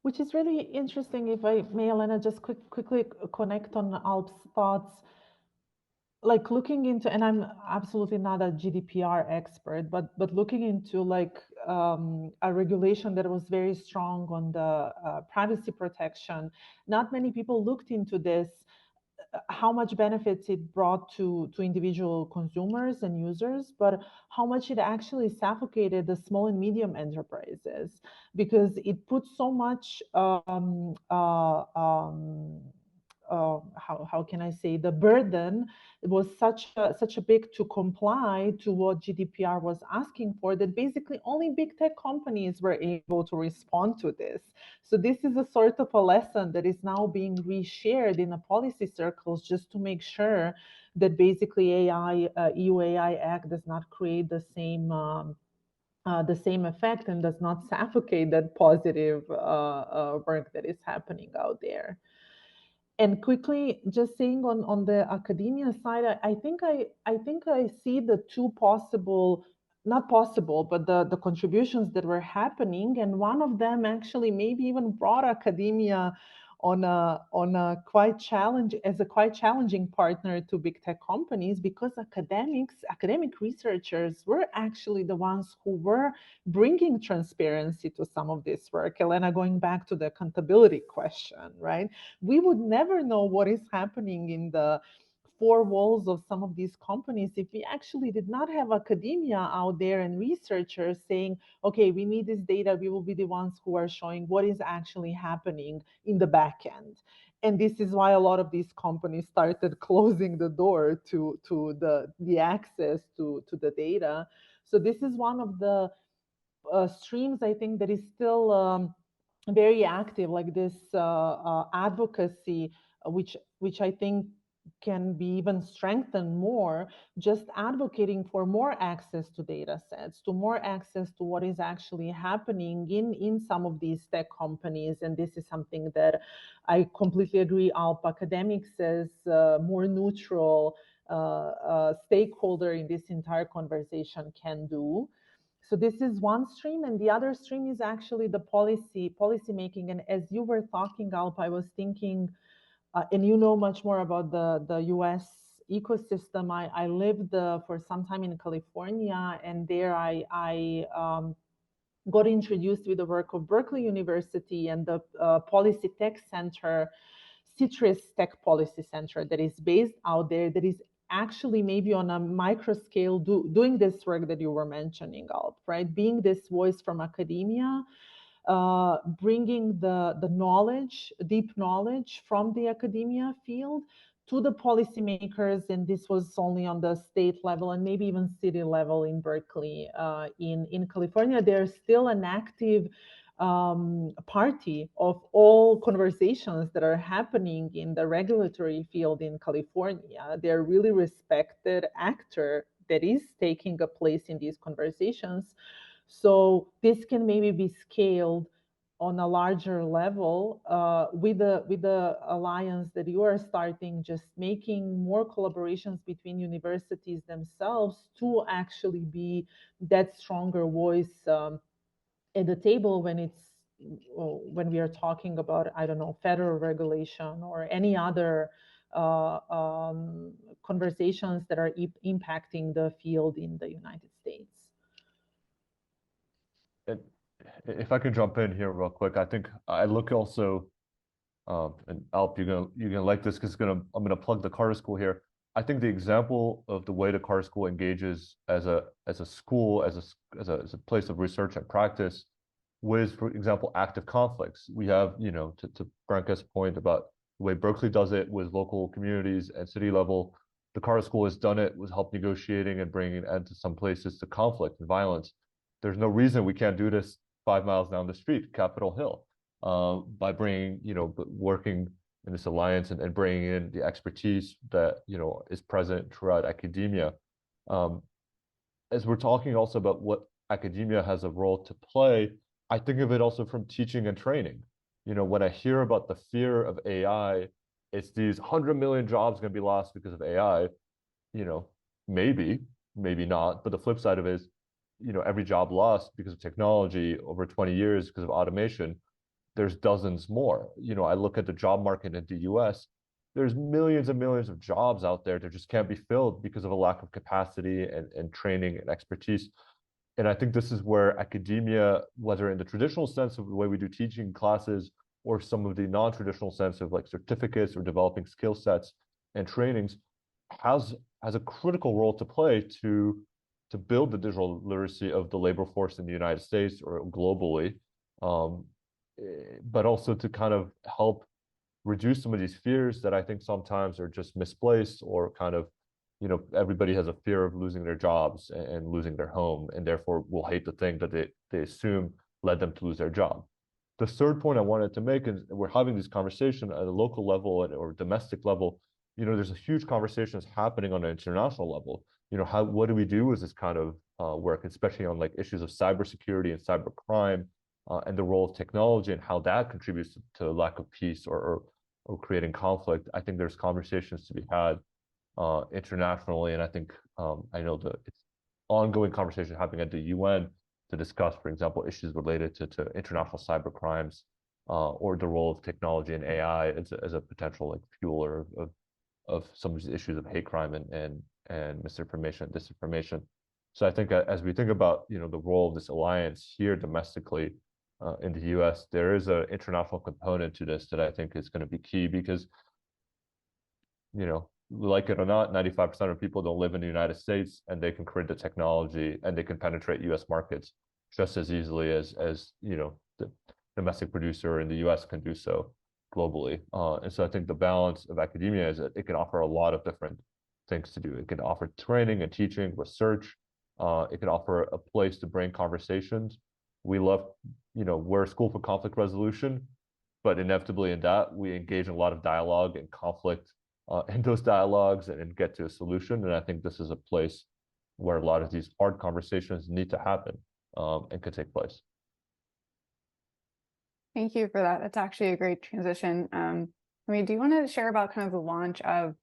Which is really interesting. If I may, Elena, just quickly connect on Alp's thoughts. Like looking into, and I'm absolutely not a GDPR expert, but looking into like a regulation that was very strong on the privacy protection. Not many people looked into this, how much benefits it brought to individual consumers and users, but how much it actually suffocated the small and medium enterprises, because it put so much how can I say, the burden was such a big to comply to what GDPR was asking for, that basically only big tech companies were able to respond to this. So this is a sort of a lesson that is now being reshared in the policy circles, just to make sure that basically EU AI Act does not create the same effect and does not suffocate that positive work that is happening out there. And quickly, just saying on the academia side, I think I see the two possible, not possible, but the contributions that were happening. And one of them actually maybe even brought academia on a quite challenging partner to big tech companies, because academic researchers were actually the ones who were bringing transparency to some of this work. Elena, going back to the accountability question, right? We would never know what is happening in the four walls of some of these companies if we actually did not have academia out there and researchers saying, okay, we need this data, we will be the ones who are showing what is actually happening in the back end. And this is why a lot of these companies started closing the door to the access to the data. So this is one of the streams, I think, that is still very active, like this advocacy, which I think can be even strengthened more, just advocating for more access to data sets, to more access to what is actually happening in some of these tech companies. And this is something that I completely agree Alp Academics as more neutral stakeholder in this entire conversation can do. So this is one stream, and the other stream is actually the policy making. And as you were talking, Alp, I was thinking, and you know much more about the US ecosystem. I lived for some time in California, and there I got introduced with the work of Berkeley University and the Policy Tech Center, Citrus Tech Policy Center, that is based out there, that is actually maybe on a micro scale doing this work that you were mentioning, Alp, right? Being this voice from academia, bringing the knowledge, deep knowledge from the academia field to the policymakers. And this was only on the state level and maybe even city level in Berkeley. In California, there's still an active party of all conversations that are happening in the regulatory field in California. They're really respected actor that is taking a place in these conversations. So this can maybe be scaled on a larger level with the alliance that you are starting, just making more collaborations between universities themselves to actually be that stronger voice at the table when we are talking about, I don't know, federal regulation or any other conversations that are impacting the field in the United States. If I could jump in here real quick, I think I look also, and Alp, you're gonna like this because I'm gonna plug the Carter School here. I think the example of the way the Carter School engages as a school, as a place of research and practice, with, for example, active conflicts. We have, you know, to Branka's point about the way Berkeley does it with local communities and city level, the Carter School has done it with help negotiating and bringing an end to some places to conflict and violence. There's no reason we can't do this 5 miles down the street, Capitol Hill, by bringing, you know, working in this alliance and bringing in the expertise that, you know, is present throughout academia. As we're talking also about what academia has a role to play, I think of it also from teaching and training. You know, when I hear about the fear of AI, it's these 100 million jobs going to be lost because of AI. You know, maybe not. But the flip side of it is, you know, every job lost because of technology over 20 years because of automation, there's dozens more. You know, I look at the job market in the US, there's millions and millions of jobs out there that just can't be filled because of a lack of capacity and training and expertise. And I think this is where academia, whether in the traditional sense of the way we do teaching classes or some of the non-traditional sense of like certificates or developing skill sets and trainings, has a critical role to play to build the digital literacy of the labor force in the United States or globally, but also to kind of help reduce some of these fears that I think sometimes are just misplaced, or kind of, you know, everybody has a fear of losing their jobs and losing their home, and therefore will hate the thing that they assume led them to lose their job. The third point I wanted to make is we're having this conversation at a local level or domestic level. You know, there's a huge conversations happening on an international level. You know, what do we do with this kind of work, especially on like issues of cybersecurity and cybercrime and the role of technology and how that contributes to lack of peace or creating conflict. I think there's conversations to be had internationally, and I think I know it's ongoing conversation happening at the UN to discuss, for example, issues related to international cyber crimes or the role of technology and AI as a potential like fueler of some of these issues of hate crime and misinformation, disinformation. So I think as we think about the role of this alliance here domestically in the U.S., there is an international component to this that I think is going to be key because like it or not, 95% of people don't live in the United States, and they can create the technology and they can penetrate U.S. markets just as easily as the domestic producer in the U.S. can do so globally. And so I think the balance of academia is that it can offer a lot of different things to do. It can offer training and teaching, research. It can offer a place to bring conversations. We're a school for conflict resolution, but inevitably in that, we engage in a lot of dialogue and conflict in those dialogues and get to a solution. And I think this is a place where a lot of these hard conversations need to happen and could take place. Thank you for that. That's actually a great transition. Do you want to share about kind of the launch of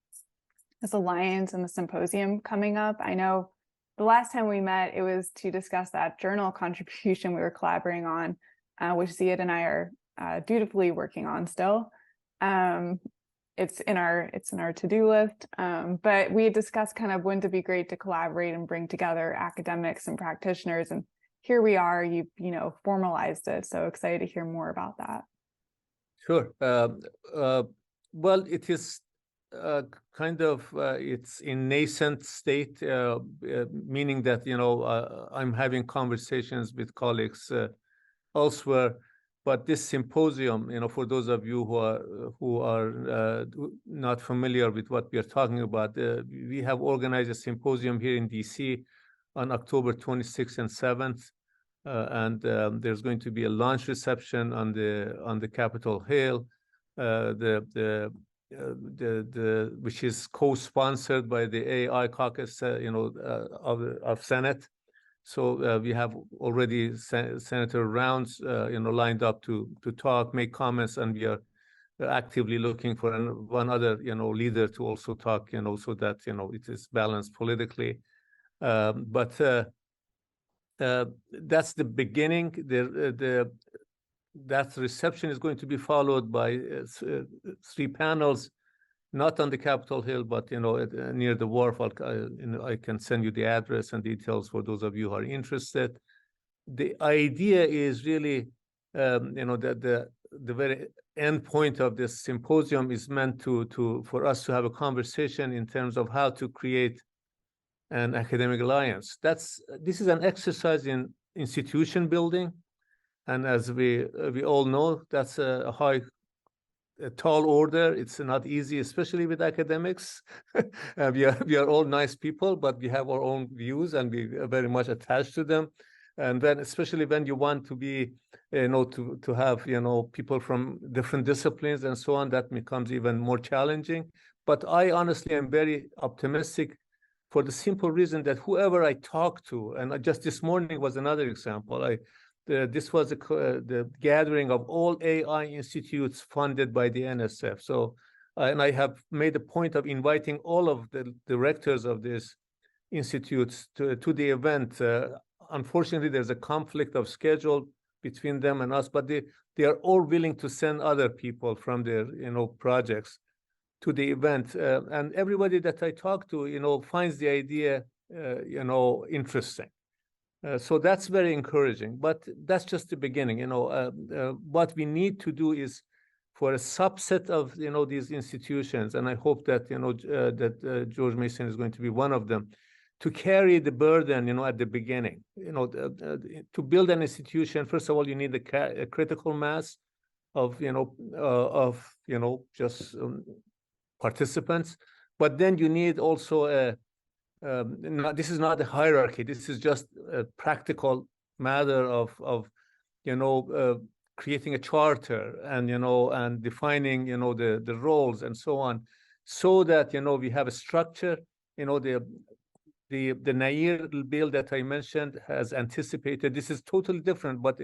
this alliance and the symposium coming up? I know the last time we met, it was to discuss that journal contribution we were collaborating on, which Ziad and I are dutifully working on still. It's in our to-do list, but we had discussed kind of wouldn't it be great to collaborate and bring together academics and practitioners, and here we are. You formalized it, so excited to hear more about that. Sure. Well, it is it's in nascent state, meaning that I'm having conversations with colleagues elsewhere. But this symposium, for those of you who are not familiar with what we are talking about, we have organized a symposium here in DC on October 26th and 7th, and there's going to be a launch reception on the Capitol Hill, which is co-sponsored by the AI caucus, of Senate. So we have already Senator Rounds, lined up to talk, make comments, and we are actively looking for one other, leader to also talk, so that it is balanced politically. But that's the beginning. That reception is going to be followed by 3 panels, not on the Capitol Hill, but near the wharf. I can send you the address and details for those of you who are interested. The idea is really, that the very end point of this symposium is meant for us to have a conversation in terms of how to create an academic alliance. This is an exercise in institution building, and as we all know, that's a tall order. It's not easy, especially with academics. We are all nice people, but we have our own views, and we are very much attached to them. And then, especially when you want to be, to have, people from different disciplines and so on, that becomes even more challenging. But I honestly am very optimistic for the simple reason that whoever I talk to, and just this morning was another example. This was the gathering of all AI institutes funded by the NSF. So, and I have made a point of inviting all of the directors of these institutes to the event. Unfortunately, there's a conflict of schedule between them and us, but they are all willing to send other people from their projects to the event. And everybody that I talk to, finds the idea, interesting. So that's very encouraging, but that's just the beginning. What we need to do is for a subset of these institutions, and I hope that that George Mason is going to be one of them, to carry the burden at the beginning. To build an institution, first of all, you need a critical mass of just participants, but then you need also this is not a hierarchy. This is just a practical matter of creating a charter and and defining the roles and so on, so that we have a structure. The Nair bill that I mentioned has anticipated. This is totally different, but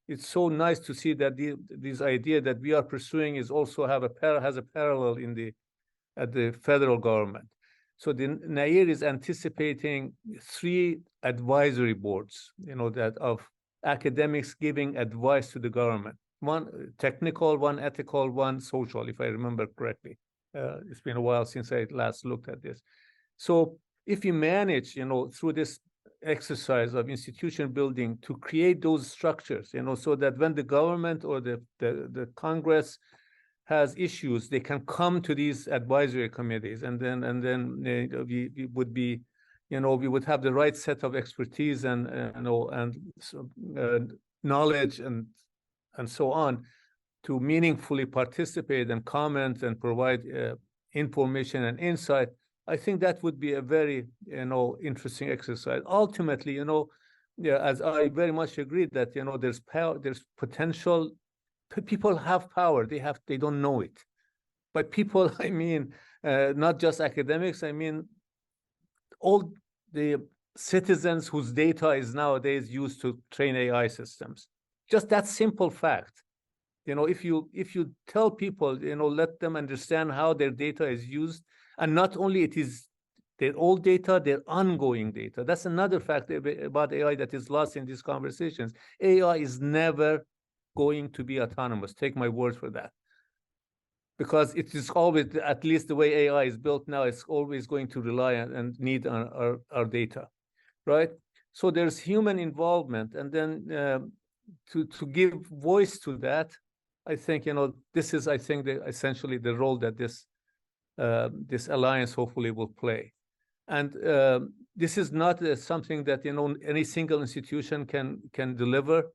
it's so nice to see that this idea that we are pursuing is also has a parallel at the federal government. So the Nair is anticipating 3 advisory boards, that of academics giving advice to the government. one technical, one ethical, one social, if I remember correctly. It's been a while since I last looked at this. So if you manage, through this exercise of institution building to create those structures, so that when the government or the Congress has issues, they can come to these advisory committees, and then we would be, we would have the right set of expertise and knowledge and so on to meaningfully participate and comment and provide information and insight. I think that would be a very, interesting exercise. Ultimately, as I very much agree that, there's power, there's potential. People have power. They don't know it. But people, I mean, not just academics, I mean, all the citizens whose data is nowadays used to train AI systems. Just that simple fact. If you tell people, let them understand how their data is used, and not only it is their old data, their ongoing data. That's another fact about AI that is lost in these conversations. AI is never going to be autonomous. Take my word for that. Because it is always, at least the way AI is built now, it's always going to rely on and need on our data, right? So there's human involvement, and then to give voice to that, I think, this is, I think, essentially the role that this alliance hopefully will play. And this is not something that, any single institution can deliver.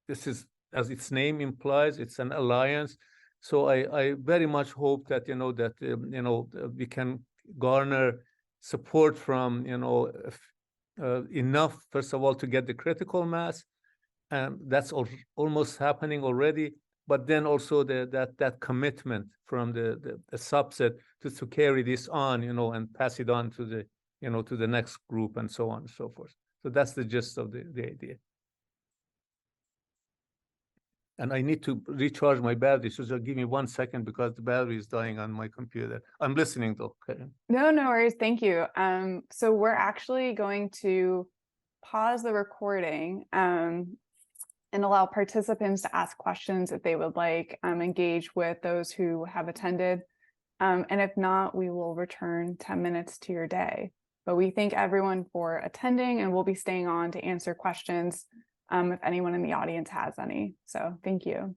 This is, as its name implies, it's an alliance. So I very much hope that, we can garner support from, enough, first of all, to get the critical mass. And that's almost happening already. But then also that commitment from the subset to carry this on, and pass it on to the, to the next group and so on and so forth. So that's the gist of the idea. And I need to recharge my battery, so just give me 1 second because the battery is dying on my computer. I'm listening though. Okay. No worries. Thank you. So we're actually going to pause the recording and allow participants to ask questions if they would like, engage with those who have attended. And if not, we will return 10 minutes to your day. But we thank everyone for attending, and we'll be staying on to answer questions if anyone in the audience has any. So thank you.